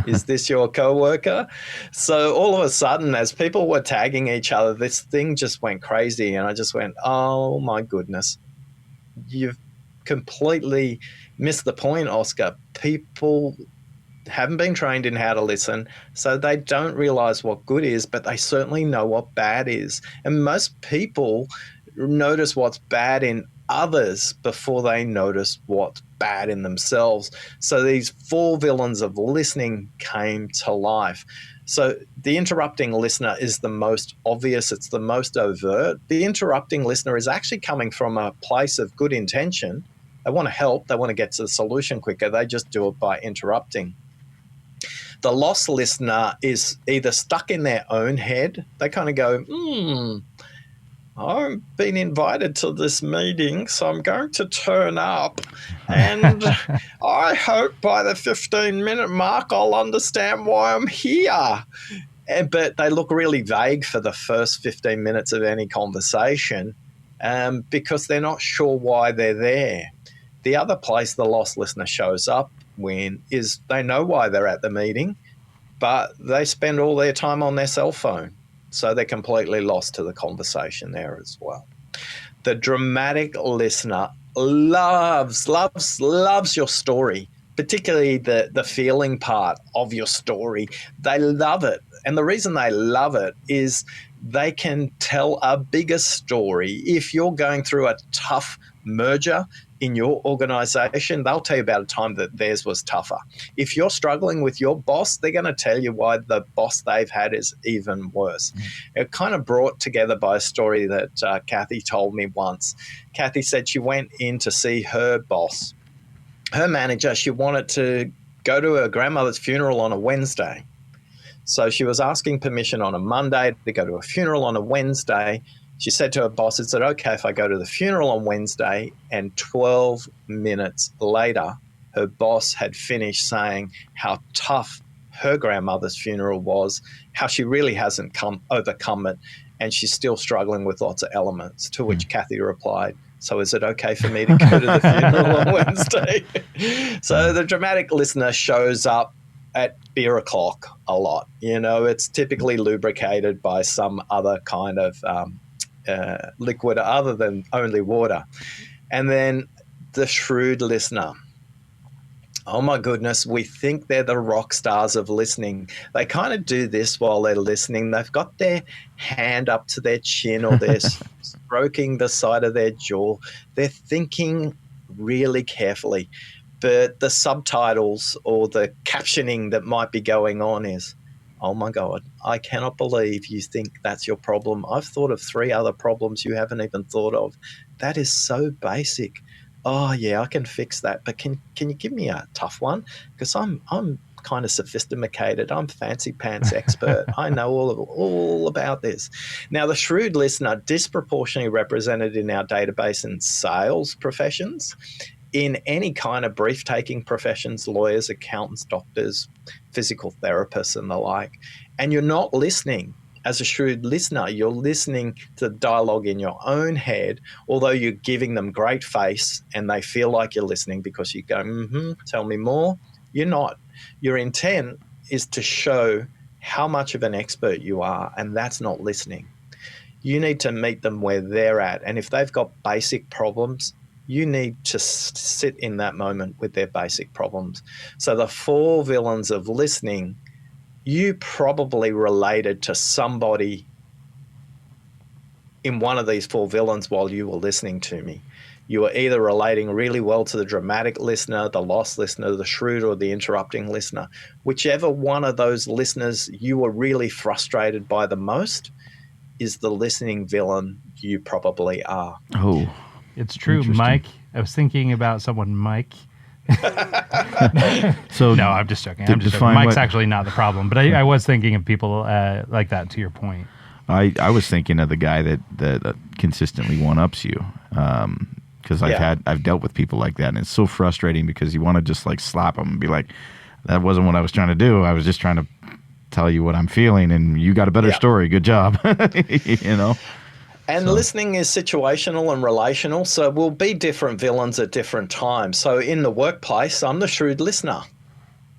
Is this your coworker? So all of a sudden, as people were tagging each other, this thing just went crazy. And I just went, oh my goodness, you've completely missed the point, Oscar. People haven't been trained in how to listen, so they don't realize what good is, but they certainly know what bad is. And most people notice what's bad in others before they notice what's bad in themselves. So these 4 villains of listening came to life. So the interrupting listener is the most obvious. It's the most overt. The interrupting listener is actually coming from a place of good intention. They want to help. They want to get to the solution quicker. They just do it by interrupting. The lost listener is either stuck in their own head. They kind of go, I've been invited to this meeting, so I'm going to turn up. And I hope by the 15-minute mark I'll understand why I'm here. But they look really vague for the first 15 minutes of any conversation because they're not sure why they're there. The other place the lost listener shows up is they know why they're at the meeting, but they spend all their time on their cell phone. So they're completely lost to the conversation there as well. The dramatic listener loves your story, particularly the feeling part of your story. They love it. And the reason they love it is they can tell a bigger story. If you're going through a tough merger in your organization, they'll tell you about a time that theirs was tougher. If you're struggling with your boss, they're going to tell you why the boss they've had is even worse. It kind of brought together by a story that Kathy told me once. Kathy said she went in to see her boss. Her manager, she wanted to go to her grandmother's funeral on a Wednesday. So she was asking permission on a Monday to go to a funeral on a Wednesday. She said to her boss, is it okay if I go to the funeral on Wednesday? And 12 minutes later, her boss had finished saying how tough her grandmother's funeral was, how she really hasn't overcome it, and she's still struggling with lots of elements, to which Kathy replied, so is it okay for me to go to the funeral on Wednesday? So the dramatic listener shows up at beer o'clock a lot. You know, it's typically lubricated by some other kind of liquid other than only water. And then the shrewd listener. Oh my goodness, we think they're the rock stars of listening. They kind of do this while they're listening. They've got their hand up to their chin or they're stroking the side of their jaw. They're thinking really carefully. But the subtitles or the captioning that might be going on is, oh my God, I cannot believe you think that's your problem. I've thought of 3 other problems you haven't even thought of. That is so basic. Oh yeah, I can fix that. But can you give me a tough one? Because I'm kind of sophisticated. I'm fancy pants expert. I know all about this. Now, the shrewd listener, disproportionately represented in our database in sales professions, in any kind of brief-taking professions, lawyers, accountants, doctors, physical therapists, and the like. And you're not listening. As a shrewd listener, you're listening to the dialogue in your own head, although you're giving them great face and they feel like you're listening because you go, tell me more. You're not. Your intent is to show how much of an expert you are, and that's not listening. You need to meet them where they're at. And if they've got basic problems, you need to sit in that moment with their basic problems. So the 4 villains of listening, you probably related to somebody in one of these 4 villains while you were listening to me. You were either relating really well to the dramatic listener, the lost listener, the shrewd, or the interrupting listener. Whichever one of those listeners you were really frustrated by the most is the listening villain you probably are. Oh, it's true, Mike. I was thinking about someone, Mike, So No, I'm just joking. to I'm just joking. define Mike's what- actually not the problem, but I was thinking of people like that. To your point, I was thinking of the guy that consistently one-ups you, because I've dealt with people like that, and it's so frustrating because you want to just like slap them and be like, that wasn't what I was trying to do. I was just trying to tell you what I'm feeling, and you got a better story. Good job. You know. And listening is situational and relational, so we'll be different villains at different times. So in the workplace, I'm the shrewd listener.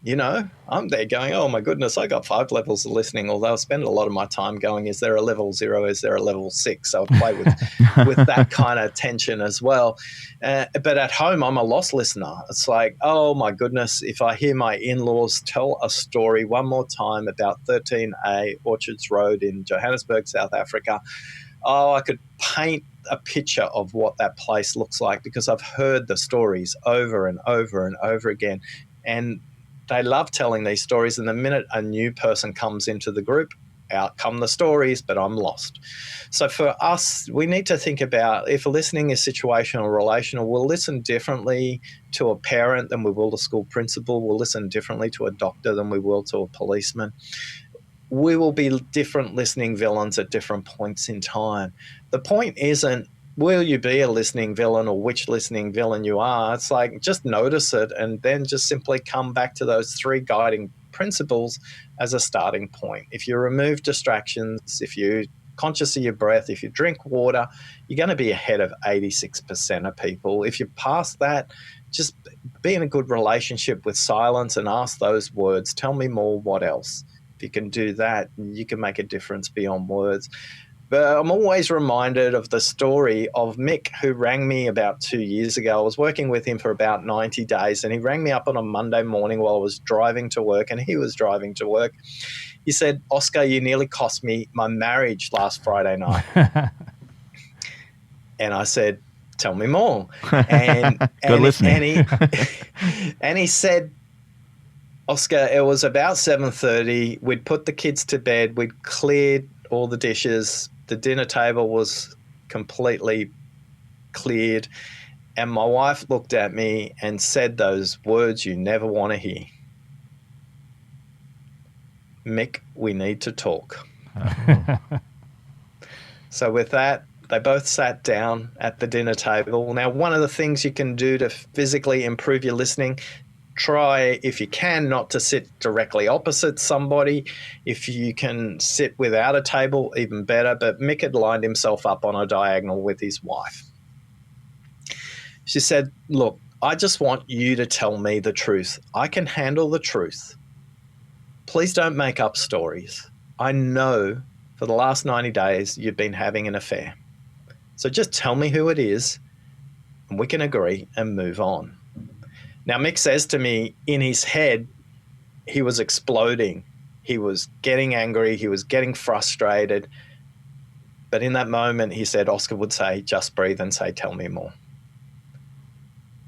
You know, I'm there going, oh my goodness, I got 5 levels of listening, although I spend a lot of my time going, is there a level 0? Is there a level 6? So I play with that kind of tension as well. But at home, I'm a lost listener. It's like, oh my goodness, if I hear my in-laws tell a story one more time about 13A Orchards Road in Johannesburg, South Africa, I could paint a picture of what that place looks like because I've heard the stories over and over and over again. And they love telling these stories. And the minute a new person comes into the group, out come the stories, but I'm lost. So for us, we need to think about if listening is situational or relational, we'll listen differently to a parent than we will to school principal. We'll listen differently to a doctor than we will to a policeman. We will be different listening villains at different points in time. The point isn't, will you be a listening villain or which listening villain you are? It's like, just notice it and then just simply come back to those 3 guiding principles as a starting point. If you remove distractions, if you're conscious of your breath, if you drink water, you're going to be ahead of 86% of people. If you pass that, just be in a good relationship with silence and ask those words, tell me more, what else? If you can do that, you can make a difference beyond words. But I'm always reminded of the story of Mick, who rang me about 2 years ago. I was working with him for about 90 days, and he rang me up on a Monday morning while I was driving to work, and he was driving to work. He said, Oscar, you nearly cost me my marriage last Friday night. And I said, tell me more. And, Good listening. And he said, Oscar, it was about 7:30. We'd put the kids to bed. We'd cleared all the dishes. The dinner table was completely cleared. And my wife looked at me and said those words you never want to hear. Mick, we need to talk. So with that, they both sat down at the dinner table. Now, one of the things you can do to physically improve your listening, try, if you can, not to sit directly opposite somebody. If you can sit without a table, even better. But Mick had lined himself up on a diagonal with his wife. She said, look, I just want you to tell me the truth. I can handle the truth. Please don't make up stories. I know for the last 90 days you've been having an affair. So just tell me who it is, and we can agree and move on. Now, Mick says to me, in his head, he was exploding. He was getting angry. He was getting frustrated. But in that moment, he said, Oscar would say, just breathe and say, tell me more.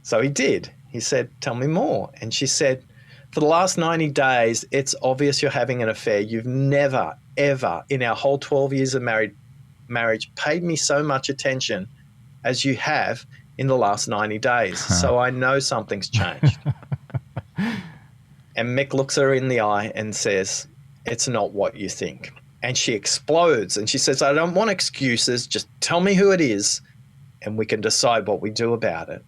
So he did. He said, tell me more. And she said, for the last 90 days, it's obvious you're having an affair. You've never, ever, in our whole 12 years of marriage, paid me so much attention as you have in the last 90 days. So I know something's changed. And Mick looks her in the eye and says, it's not what you think. And she explodes and she says, I don't want excuses. Just tell me who it is and we can decide what we do about it.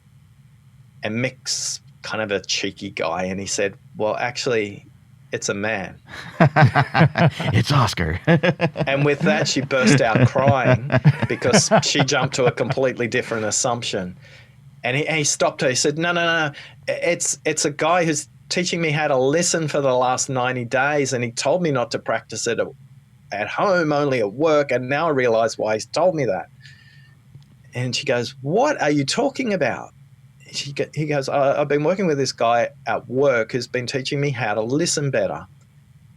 And Mick's kind of a cheeky guy. And he said, well, actually, it's a man. It's Oscar. And with that, she burst out crying because she jumped to a completely different assumption. And he stopped her. He said, no. It's a guy who's teaching me how to listen for the last 90 days. And he told me not to practice it at home, only at work. And now I realize why he's told me that. And she goes, what are you talking about? He goes, I've been working with this guy at work who's been teaching me how to listen better.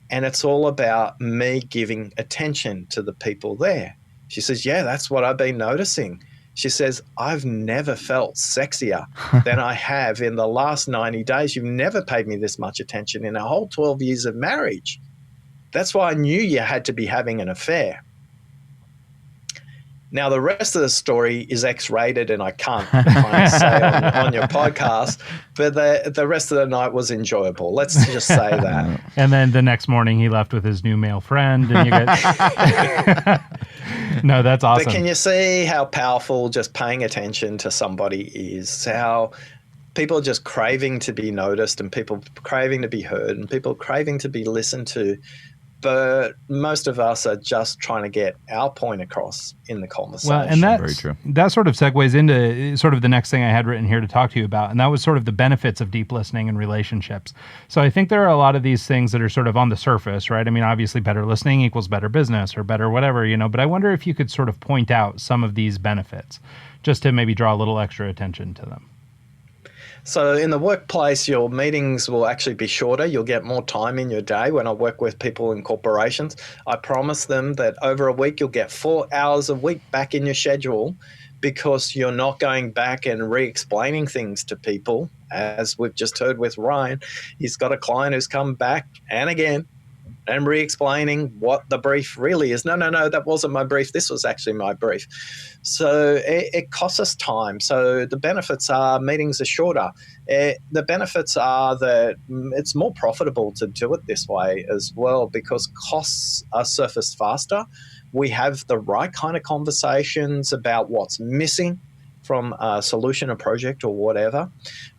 And it's all about me giving attention to the people there. She says, yeah, that's what I've been noticing. She says, I've never felt sexier than I have in the last 90 days. You've never paid me this much attention in our whole 12 years of marriage. That's why I knew you had to be having an affair. Now, the rest of the story is X-rated, and I can't kind of say on your podcast, but the rest of the night was enjoyable. Let's just say that. And then the next morning, he left with his new male friend, and you get... No, that's awesome. But can you see how powerful just paying attention to somebody is? How people are just craving to be noticed, and people craving to be heard, and people craving to be listened to. But most of us are just trying to get our point across in the conversation. Well, and Very true. That sort of segues into sort of the next thing I had written here to talk to you about, and that was sort of the benefits of deep listening in relationships. So I think there are a lot of these things that are sort of on the surface, right? I mean, obviously better listening equals better business or better whatever, but I wonder if you could sort of point out some of these benefits just to maybe draw a little extra attention to them. So in the workplace, your meetings will actually be shorter. You'll get more time in your day. When I work with people in corporations, I promise them that over a week, you'll get 4 hours a week back in your schedule because you're not going back and re-explaining things to people. As we've just heard with Ryan, he's got a client who's come back and again and re-explaining what the brief really is. No, that wasn't my brief. This was actually my brief. So it costs us time. So the benefits are meetings are shorter. The benefits are that it's more profitable to do it this way as well because costs are surfaced faster. We have the right kind of conversations about what's missing from a solution, a project, or whatever.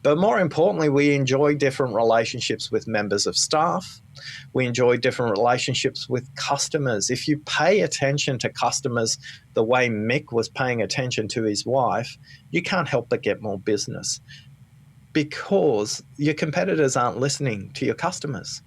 But more importantly, we enjoy different relationships with members of staff. We enjoy different relationships with customers. If you pay attention to customers the way Mick was paying attention to his wife, you can't help but get more business because your competitors aren't listening to your customers.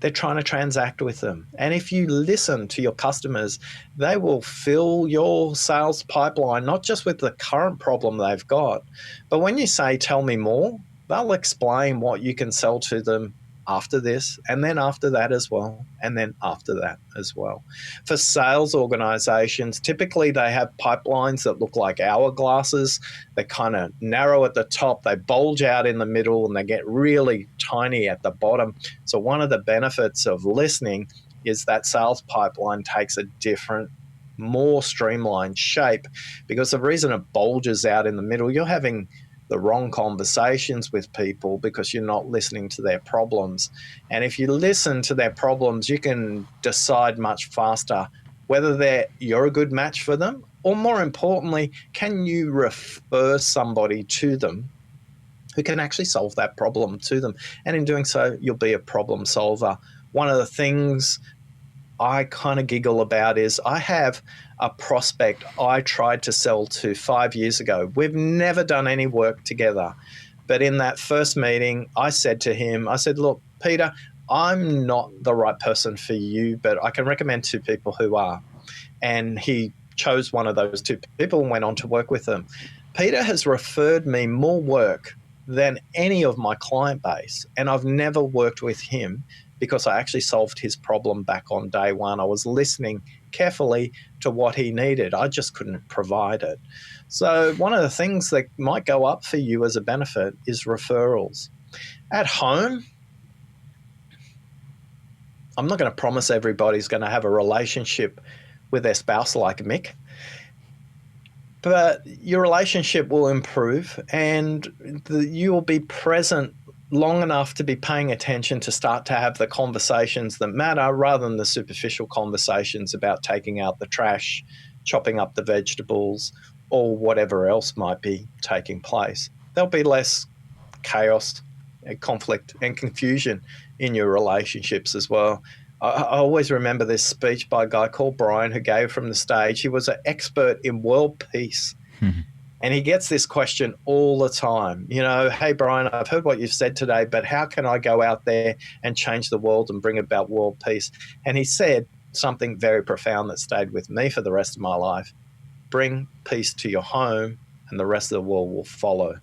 They're trying to transact with them. And if you listen to your customers, they will fill your sales pipeline, not just with the current problem they've got, but when you say, tell me more, they'll explain what you can sell to them after this, and then after that as well, and then after that as well. For sales organizations, typically they have pipelines that look like hourglasses. They kind of narrow at the top, they bulge out in the middle, and they get really tiny at the bottom. So one of the benefits of listening is that sales pipeline takes a different, more streamlined shape, because the reason it bulges out in the middle, you're having the wrong conversations with people because you're not listening to their problems. And if you listen to their problems, you can decide much faster whether you're a good match for them, or more importantly, can you refer somebody to them who can actually solve that problem to them? And in doing so, you'll be a problem solver. One of the things I kind of giggle about is I have a prospect I tried to sell to 5 years ago. We've never done any work together. But in that first meeting, I said to him, look, Peter, I'm not the right person for you, but I can recommend 2 people who are. And he chose one of those 2 people and went on to work with them. Peter has referred me more work than any of my client base, and I've never worked with him because I actually solved his problem back on day one. I was listening carefully to what he needed. I just couldn't provide it. So one of the things that might go up for you as a benefit is referrals. At home, I'm not going to promise everybody's going to have a relationship with their spouse like Mick, but your relationship will improve and you will be present long enough to be paying attention to start to have the conversations that matter rather than the superficial conversations about taking out the trash, chopping up the vegetables, or whatever else might be taking place. There'll be less chaos, conflict, and confusion in your relationships as well. I always remember this speech by a guy called Brian who gave from the stage. He was an expert in world peace. And he gets this question all the time. Hey, Brian, I've heard what you've said today, but how can I go out there and change the world and bring about world peace? And he said something very profound that stayed with me for the rest of my life. Bring peace to your home and the rest of the world will follow.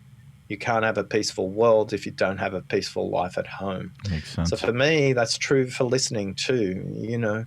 You can't have a peaceful world if you don't have a peaceful life at home. Makes sense. So for me, that's true for listening too.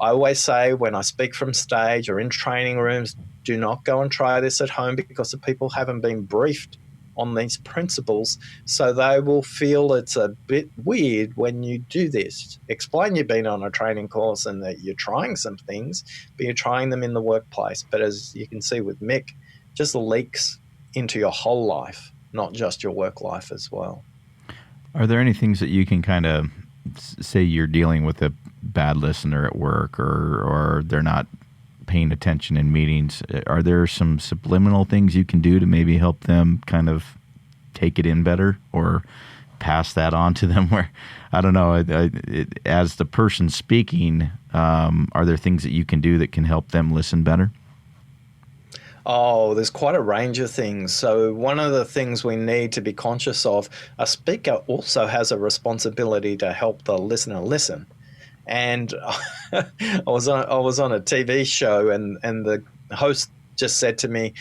I always say when I speak from stage or in training rooms, do not go and try this at home because the people haven't been briefed on these principles, so they will feel it's a bit weird when you do this. Explain you've been on a training course and that you're trying some things, but you're trying them in the workplace. But as you can see with Mick, just leaks into your whole life, not just your work life as well. Are there any things that you can kind of say you're dealing with a bad listener at work, or they're not paying attention in meetings? Are there some subliminal things you can do to maybe help them kind of take it in better, or pass that on to them? Where, I don't know, as the person speaking, are there things that you can do that can help them listen better? Oh, there's quite a range of things. So one of the things we need to be conscious of, a speaker also has a responsibility to help the listener listen. And I was on a TV show, and the host just said to me,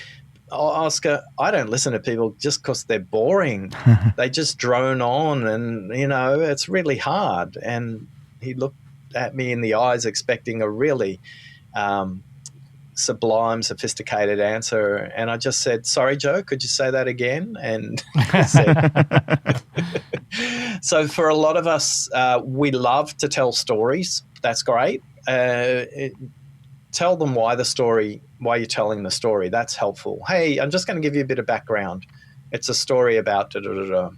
"Oh, Oscar, I don't listen to people just because they're boring. They just drone on, and it's really hard." And he looked at me in the eyes, expecting a really sublime, sophisticated answer, and I just said, "Sorry, Joe, could you say that again?" And he said, so for a lot of us, we love to tell stories. That's great. Tell them why you're telling the story. That's helpful. Hey, I'm just going to give you a bit of background. It's a story about da-da-da-da.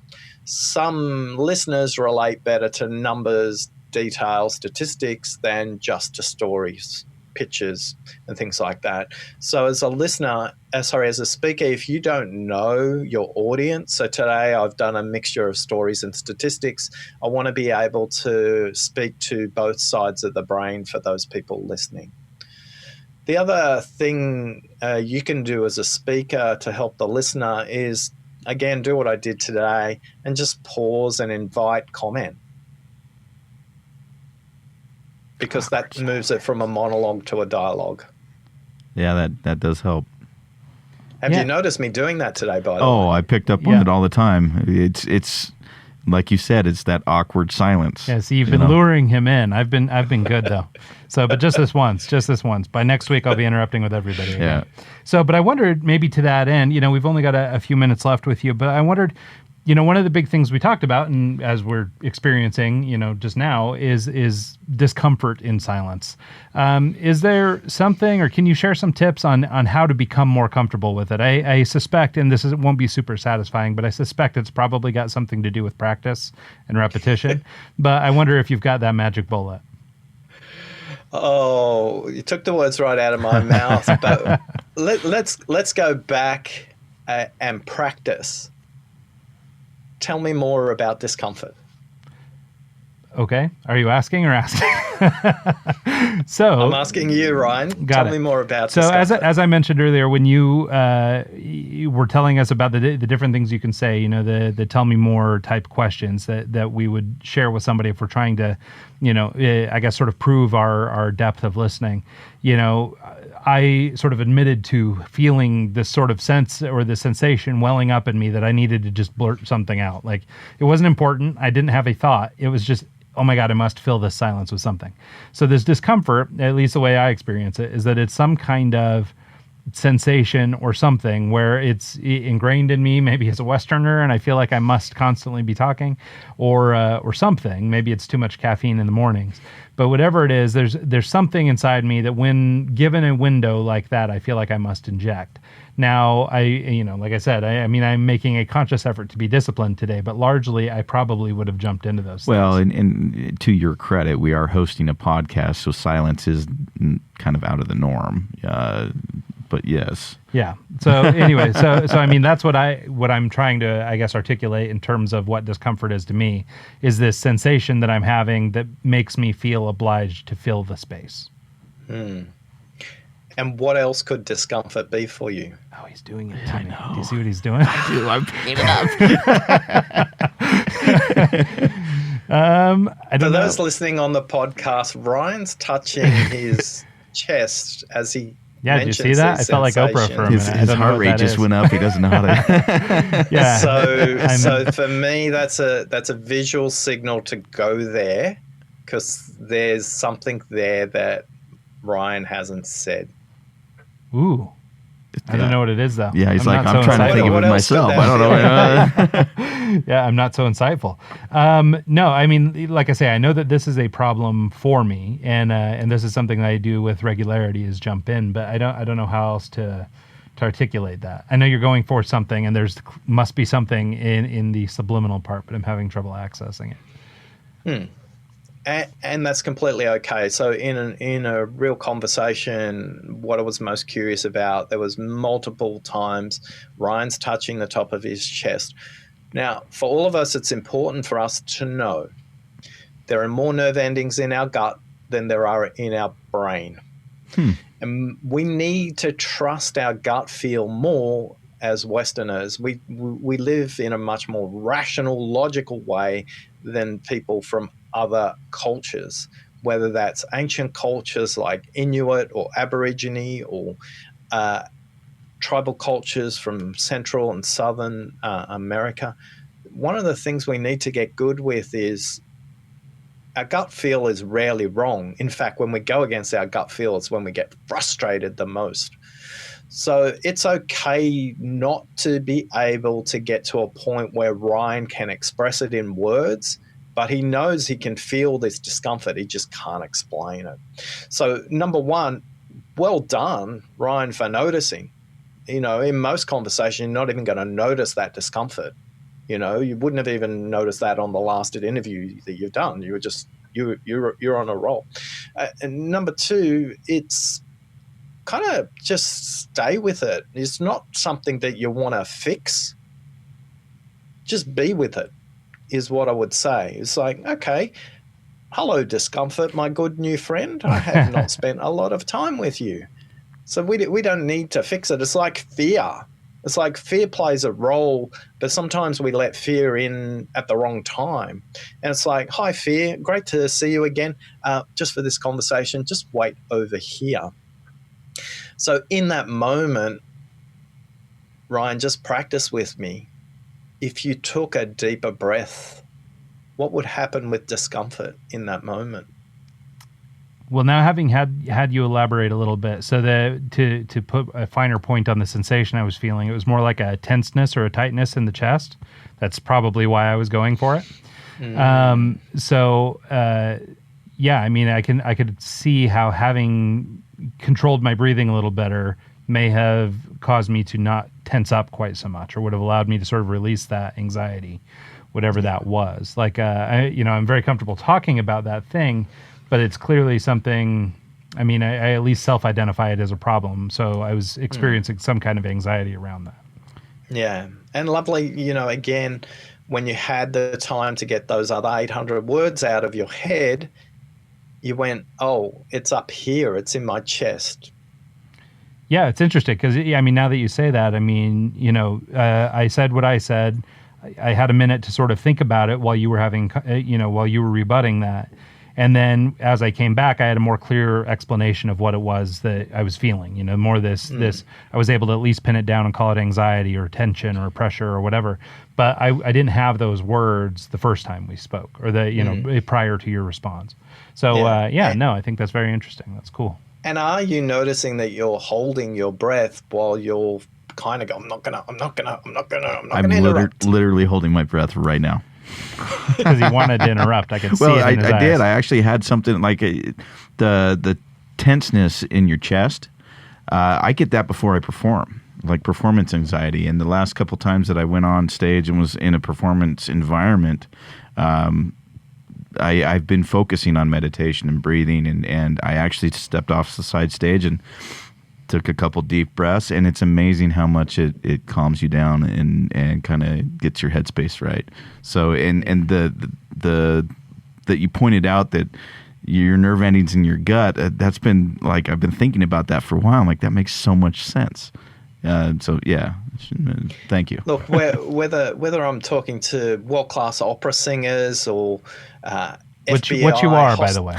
Some listeners relate better to numbers, details, statistics than just to stories, pictures, and things like that. So as a speaker, if you don't know your audience, so today I've done a mixture of stories and statistics, I want to be able to speak to both sides of the brain for those people listening. The other thing you can do as a speaker to help the listener is, again, do what I did today and just pause and invite comment, because that moves it from a monologue to a dialogue. Yeah, that does help. Have you noticed me doing that today, by the way? Oh, I picked up on it all the time. It's like you said, it's that awkward silence. Yeah, see, you've been luring him in. I've been good though. So, but just this once. By next week, I'll be interrupting with everybody again. Yeah. So, but I wondered, maybe to that end, we've only got a few minutes left with you, but I wondered, one of the big things we talked about, and as we're experiencing, just now, is discomfort in silence. Is there something, or can you share some tips on how to become more comfortable with it? I suspect, and won't be super satisfying, but I suspect it's probably got something to do with practice and repetition. But I wonder if you've got that magic bullet. Oh, you took the words right out of my mouth. But let's go back and practice. Tell me more about discomfort. Okay. Are you asking or asking? So I'm asking you, Ryan. Tell me more about discomfort. So as I mentioned earlier, when you were telling us about the different things you can say, the tell me more type questions that we would share with somebody if we're trying to, I guess sort of prove our depth of listening, I sort of admitted to feeling this sort of sense or the sensation welling up in me that I needed to just blurt something out. Like, it wasn't important. I didn't have a thought. It was just, oh my God, I must fill this silence with something. So this discomfort, at least the way I experience it, is that it's some kind of sensation or something where it's ingrained in me, maybe as a Westerner, and I feel like I must constantly be talking, or something. Maybe it's too much caffeine in the mornings. But whatever it is, there's something inside me that when given a window like that, I feel like I must inject. Now, like I said, I'm making a conscious effort to be disciplined today, but largely I probably would have jumped into those things. Well, and to your credit, we are hosting a podcast, so silence is kind of out of the norm. But yes. Yeah. So anyway, so that's what I'm trying to, I guess, articulate in terms of what discomfort is to me, is this sensation that I'm having that makes me feel obliged to fill the space. And what else could discomfort be for you? Oh, he's doing it to me. Do you see what he's doing? I do. I'm picking it up. I don't know. For those listening on the podcast, Ryan's touching his chest as he did you see that? I felt like Oprah for a minute. His heart rate just went up. He doesn't know how to. Yeah. So for me, that's a visual signal to go there, because there's something there that Ryan hasn't said. Ooh. I don't know what it is, though. Yeah, he's like, not I'm so trying to think of What it else could myself. that I don't know. Yeah, I'm not so insightful. No, I mean, like I say, I know that this is a problem for me, and this is something that I do with regularity is jump in, but I don't know how else to articulate that. I know you're going for something, and there's must be something in the subliminal part, but I'm having trouble accessing it. And that's completely okay. So in a real conversation, what I was most curious about, there was multiple times Ryan's touching the top of his chest. Now, for all of us, it's important for us to know there are more nerve endings in our gut than there are in our brain. And we need to trust our gut feel more as Westerners. We live in a much more rational, logical way than people from other cultures, whether that's ancient cultures like Inuit or Aborigine or tribal cultures from Central and Southern America. One of the things we need to get good with is our gut feel is rarely wrong. In fact, when we go against our gut feel, it's when we get frustrated the most. So it's okay not to be able to get to a point where Ryan can express it in words, but he knows he can feel this discomfort. He just can't explain it. So number one, well done, Ryan, for noticing. You know, in most conversations, you're not even going to notice that discomfort. You know, you wouldn't have even noticed that on the last interview that you've done. You were just, you're on a roll. And number two, it's kind of just stay with it. It's not something that you want to fix. Just be with it is what I would say. It's like, okay, hello, discomfort, my good new friend. I have not spent a lot of time with you. So we don't need to fix it. It's like fear. It's like fear plays a role, but sometimes we let fear in at the wrong time. And it's like, hi, fear, great to see you again. Just for this conversation, just wait over here. So in that moment, Ryan, just practice with me. If you took a deeper breath, what would happen with discomfort in that moment? Well, now having had you elaborate a little bit, so to put a finer point on the sensation I was feeling, it was more like a tenseness or a tightness in the chest. That's probably why I was going for it. Yeah, I mean, I could see how having controlled my breathing a little better may have caused me to not tense up quite so much, or would have allowed me to sort of release that anxiety, whatever that was. Like, I'm very comfortable talking about that thing, but it's clearly something, I mean, I at least self-identify it as a problem. So I was experiencing some kind of anxiety around that. Yeah. And lovely, again, when you had the time to get those other 800 words out of your head, you went, oh, it's up here. It's in my chest. Yeah, it's interesting because, I mean, now that you say that, I mean, I said what I said. I had a minute to sort of think about it while you were while you were rebutting that. And then as I came back, I had a more clear explanation of what it was that I was feeling, more this, I was able to at least pin it down and call it anxiety or tension or pressure or whatever. But I didn't have those words the first time we spoke or prior to your response. So, I think that's very interesting. That's cool. And are you noticing that you're holding your breath while you're kind of going, I'm not gonna interrupt? Literally holding my breath right now. Because he wanted to interrupt. I could see it in his eyes. I did. I actually had something like the tenseness in your chest. I get that before I perform, like performance anxiety. And the last couple times that I went on stage and was in a performance environment, I've been focusing on meditation and breathing, and I actually stepped off the side stage and took a couple deep breaths, and it's amazing how much it calms you down and kind of gets your headspace right. So, and the that you pointed out that your nerve endings in your gut, that's been like, I've been thinking about that for a while. I'm like, that makes so much sense. So yeah, thank you. Look, whether I'm talking to world-class opera singers or FBI, which you are, by the way.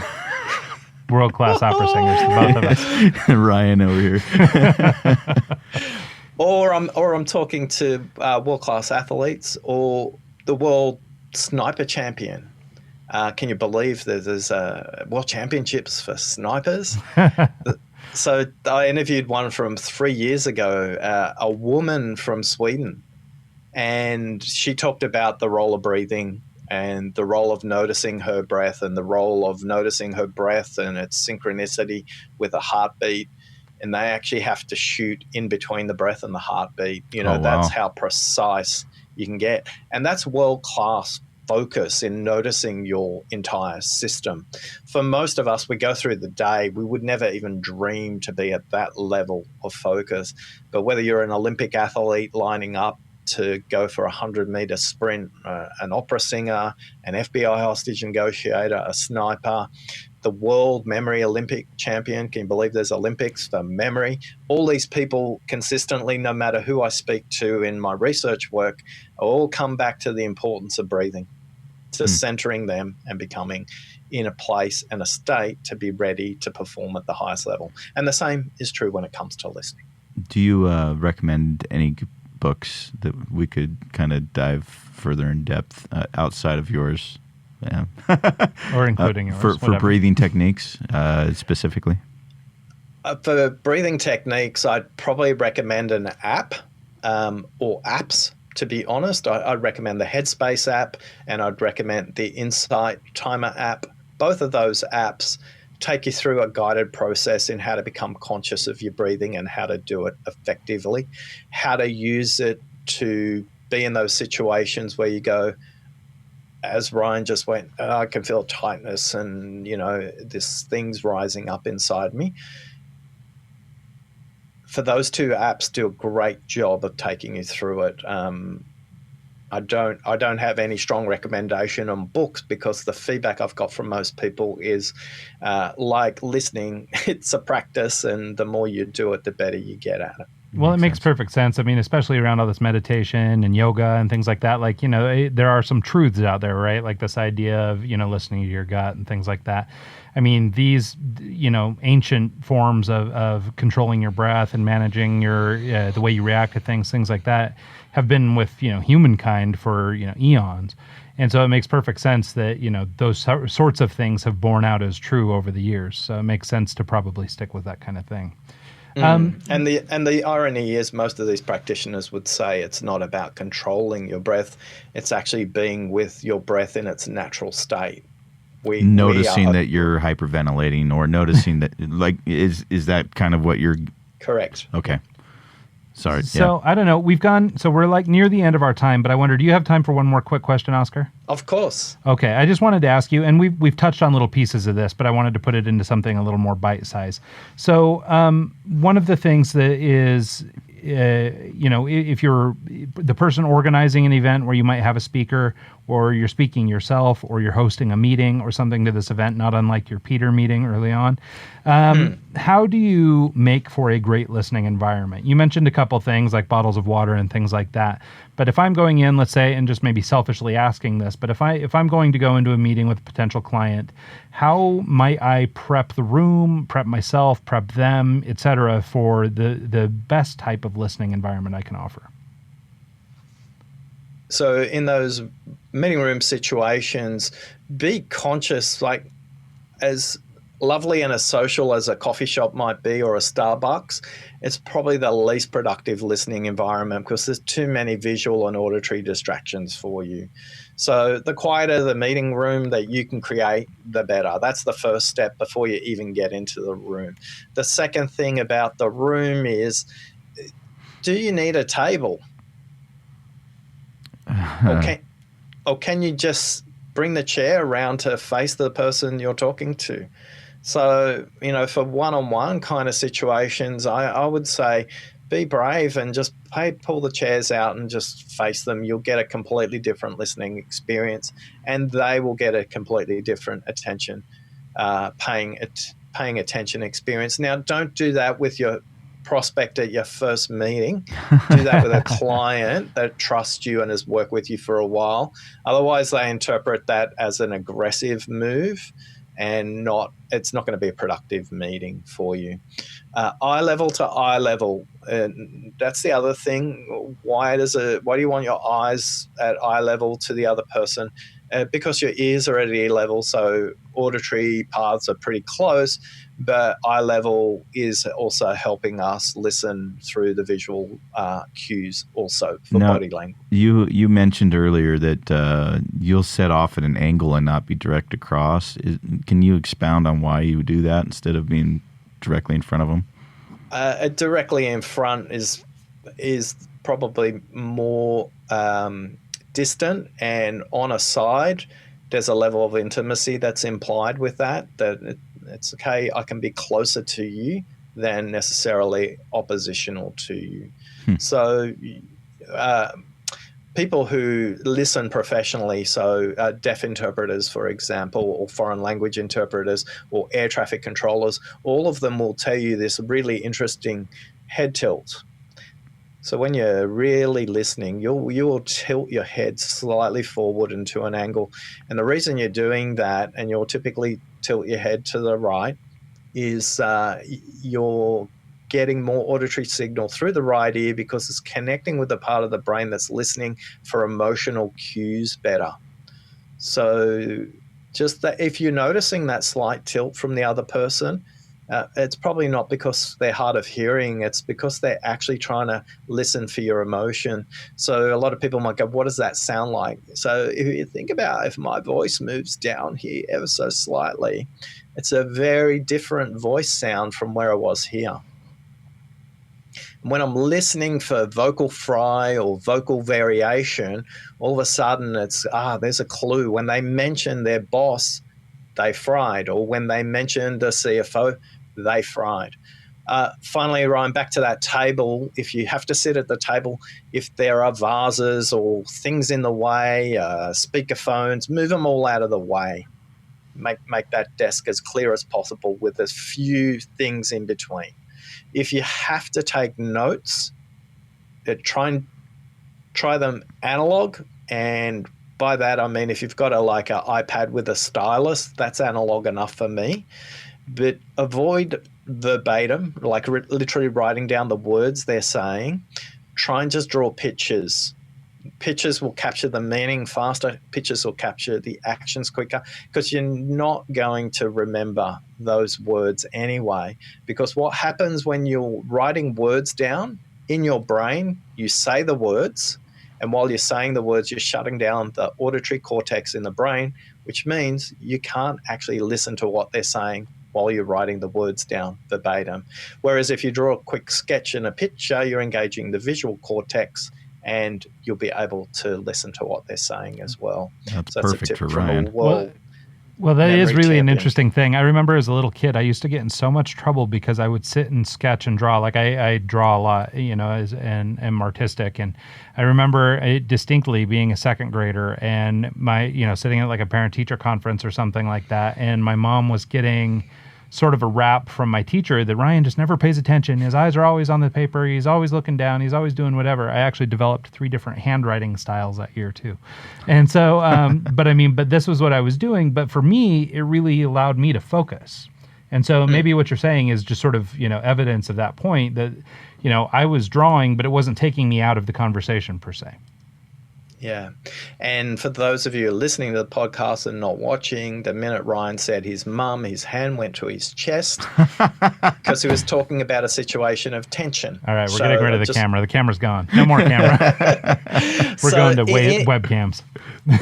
World-class opera singers, the both of us. Ryan over here. or I'm talking to world-class athletes or the world sniper champion. Can you believe that there's world championships for snipers? So I interviewed one from 3 years ago, a woman from Sweden, and she talked about the role of breathing and the role of noticing her breath and the role of noticing her breath and its synchronicity with a heartbeat. And they actually have to shoot in between the breath and the heartbeat. You know, Oh, wow. That's how precise you can get. And that's world-class focus in noticing your entire system. For most of us, we go through the day, we would never even dream to be at that level of focus. But whether you're an Olympic athlete lining up to go for a 100-meter sprint, an opera singer, an FBI hostage negotiator, a sniper, the world memory Olympic champion. Can you believe there's Olympics for memory? All these people consistently, no matter who I speak to in my research work, all come back to the importance of breathing, to centering them and becoming in a place and a state to be ready to perform at the highest level. And the same is true when it comes to listening. Do you recommend any books that we could kind of dive further in depth outside of yours? Yeah. Or including yours, for whatever. breathing techniques specifically? For breathing techniques, I'd probably recommend an app or apps. To be honest, I'd recommend the Headspace app, and I'd recommend the Insight Timer app. Both of those apps take you through a guided process in how to become conscious of your breathing and how to do it effectively, how to use it to be in those situations where you go, as Ryan just went, I can feel tightness and, this thing's rising up inside me. For those two apps do a great job of taking you through it. I don't have any strong recommendation on books because the feedback I've got from most people is like listening, it's a practice, and the more you do it, the better you get at it. Well, it makes perfect sense. I mean, especially around all this meditation and yoga and things like that. Like, there are some truths out there, right? Like this idea of, listening to your gut and things like that. I mean, these, ancient forms of controlling your breath and managing the way you react to things like that have been with, humankind for, eons. And so it makes perfect sense that, those sorts of things have borne out as true over the years. So it makes sense to probably stick with that kind of thing. And the irony is most of these practitioners would say it's not about controlling your breath. It's actually being with your breath in its natural state. Noticing that you're hyperventilating, or noticing that, like, is that kind of what you're... Correct. Okay. Sorry. So, I don't know. We're like near the end of our time, but I wonder, do you have time for one more quick question, Oscar? Of course. Okay. I just wanted to ask you, and we've touched on little pieces of this, but I wanted to put it into something a little more bite-sized. So one of the things that is, if you're the person organizing an event where you might have a speaker, or you're speaking yourself, or you're hosting a meeting or something to this event, not unlike your Peter meeting early on, how do you make for a great listening environment? You mentioned a couple things like bottles of water and things like that. But if I'm going in, let's say, and just maybe selfishly asking this, but if I'm going to go into a meeting with a potential client, how might I prep the room, prep myself, prep them, et cetera, for the best type of listening environment I can offer? So in those meeting room situations, be conscious, like as lovely and as social as a coffee shop might be or a Starbucks, it's probably the least productive listening environment because there's too many visual and auditory distractions for you. So the quieter the meeting room that you can create, the better. That's the first step before you even get into the room. The second thing about the room is, do you need a table? Or can you just bring the chair around to face the person you're talking to? So, for one-on-one kind of situations, I would say be brave and just pull the chairs out and just face them. You'll get a completely different listening experience, and they will get a completely different attention, paying attention experience. Now, don't do that with your prospect at your first meeting. Do that with a client that trusts you and has worked with you for a while. Otherwise, they interpret that as an aggressive move, and it's not going to be a productive meeting for you. Eye level to eye level, that's the other thing. Why do you want your eyes at eye level to the other person? because your ears are at ear level, so auditory paths are pretty close, but eye level is also helping us listen through the visual cues also for body language. You mentioned earlier that you'll set off at an angle and not be direct across. Can you expound on why you do that instead of being directly in front of them? Directly in front is probably more distant, and on a side there's a level of intimacy that's implied with that it's okay, I can be closer to you than necessarily oppositional to you. So people who listen professionally, so deaf interpreters, for example, or foreign language interpreters, or air traffic controllers, all of them will tell you this really interesting head tilt. So when you're really listening, you will tilt your head slightly forward into an angle. And the reason you're doing that, and you'll typically tilt your head to the right, is you're getting more auditory signal through the right ear because it's connecting with the part of the brain that's listening for emotional cues better. So just that, if you're noticing that slight tilt from the other person, it's probably not because they're hard of hearing. It's because they're actually trying to listen for your emotion. So a lot of people might go, what does that sound like? So if you think about if my voice moves down here ever so slightly, it's a very different voice sound from where I was here. When I'm listening for vocal fry or vocal variation, all of a sudden it's, there's a clue. When they mention their boss, they fried, or when they mentioned the CFO, they fried. Finally, Ryan, back to that table. If you have to sit at the table, if there are vases or things in the way, speakerphones, move them all out of the way. Make that desk as clear as possible with as few things in between. If you have to take notes, try them analog, and by that I mean if you've got an iPad with a stylus, that's analog enough for me. But avoid verbatim, like literally writing down the words they're saying. Try and just draw pictures. Pictures will capture the meaning faster. Pictures will capture the actions quicker, because you're not going to remember those words anyway. Because what happens when you're writing words down in your brain, you say the words, and while you're saying the words, you're shutting down the auditory cortex in the brain, which means you can't actually listen to what they're saying while you're writing the words down verbatim. Whereas if you draw a quick sketch and a picture, you're engaging the visual cortex, and you'll be able to listen to what they're saying as well. That's so perfect that's a tip for from Ryan. Well, that is really an champion. interesting thing. I remember as a little kid, I used to get in so much trouble because I would sit and sketch and draw. Like I draw a lot, and am artistic. And I remember distinctly being a second grader and sitting at like a parent-teacher conference or something like that. And my mom was getting sort of a rap from my teacher that Ryan just never pays attention. His eyes are always on the paper. He's always looking down. He's always doing whatever. I actually developed 3 different handwriting styles that year too. And so, but this was what I was doing. But for me, it really allowed me to focus. And so maybe what you're saying is just sort of, evidence of that point that, I was drawing, but it wasn't taking me out of the conversation per se. Yeah. And for those of you listening to the podcast and not watching, the minute Ryan said his mum, his hand went to his chest because he was talking about a situation of tension. All right, we're getting rid of the camera. The camera's gone. No more camera. We're going to webcams.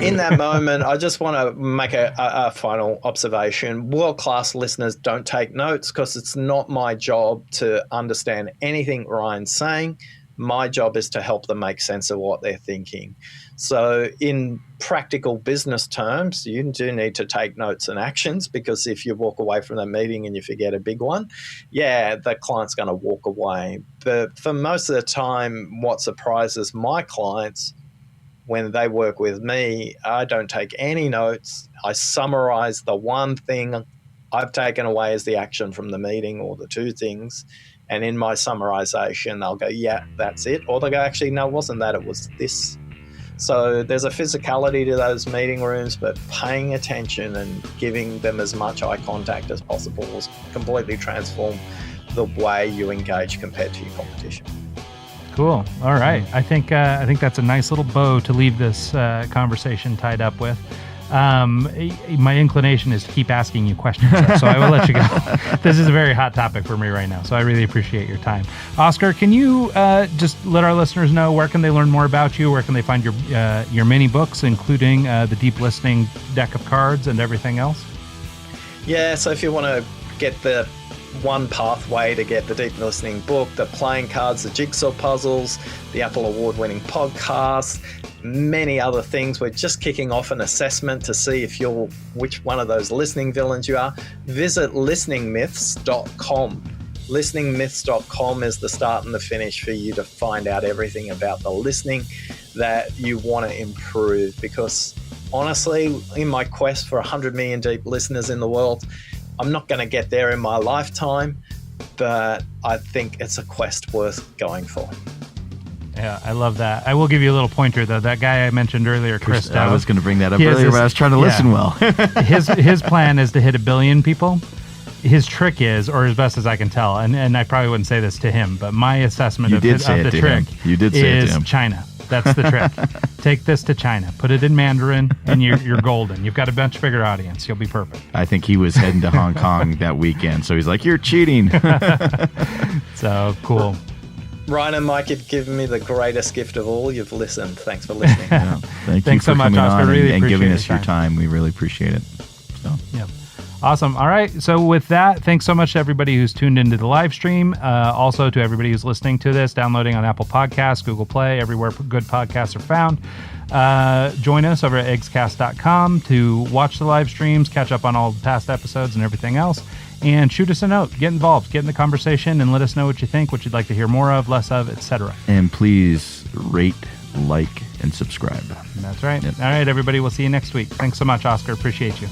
In that moment, I just want to make a final observation. World-class listeners don't take notes because it's not my job to understand anything Ryan's saying. My job is to help them make sense of what they're thinking. So in practical business terms, you do need to take notes and actions, because if you walk away from the meeting and you forget a big one, the client's going to walk away. But for most of the time, what surprises my clients when they work with me, I don't take any notes. I summarize the one thing I've taken away as the action from the meeting, or the 2 things. And in my summarization, they'll go, yeah, that's it. Or they'll go, actually, no, it wasn't that, it was this. So there's a physicality to those meeting rooms, but paying attention and giving them as much eye contact as possible will completely transform the way you engage compared to your competition. Cool. All right. I think that's a nice little bow to leave this conversation tied up with. My inclination is to keep asking you questions, so I will let you go. This is a very hot topic for me right now, so I really appreciate your time. Oscar, can you just let our listeners know where can they learn more about you? Where can they find your mini books, including the Deep Listening deck of cards and everything else? Yeah, so if you want to get the one pathway to get the Deep Listening book, the playing cards, the jigsaw puzzles, the Apple Award-winning podcast, many other things. We're just kicking off an assessment to see if you're which one of those listening villains you are. Visit listeningmyths.com. Listeningmyths.com is the start and the finish for you to find out everything about the listening that you want to improve, because honestly, in my quest for 100 million deep listeners in the world, I'm not going to get there in my lifetime, but I think it's a quest worth going for. Yeah, I love that. I will give you a little pointer, though. That guy I mentioned earlier, Chris. I was going to bring that up earlier, but I was trying to listen well. his plan is to hit 1 billion people. His trick is, or as best as I can tell, and I probably wouldn't say this to him, but my assessment of the trick is China. That's the trick. Take this to China, put it in Mandarin, and you're golden. You've got a much bigger audience. You'll be perfect. I think he was heading to Hong Kong that weekend, so he's like, "You're cheating." So cool. Ryan and Mike have given me the greatest gift of all. You've listened. Thanks for listening. Yeah. Thanks you for so much, coming Oscar. on Really and giving us your your time. We really appreciate it. So. Yeah. Awesome. All right. So with that, thanks so much to everybody who's tuned into the live stream. Also to everybody who's listening to this, downloading on Apple Podcasts, Google Play, everywhere good podcasts are found. Join us over at eggscast.com to watch the live streams, catch up on all the past episodes and everything else. And shoot us a note. Get involved. Get in the conversation and let us know what you think, what you'd like to hear more of, less of, etc. And please rate, like, and subscribe. That's right. Yep. All right, everybody. We'll see you next week. Thanks so much, Oscar. Appreciate you.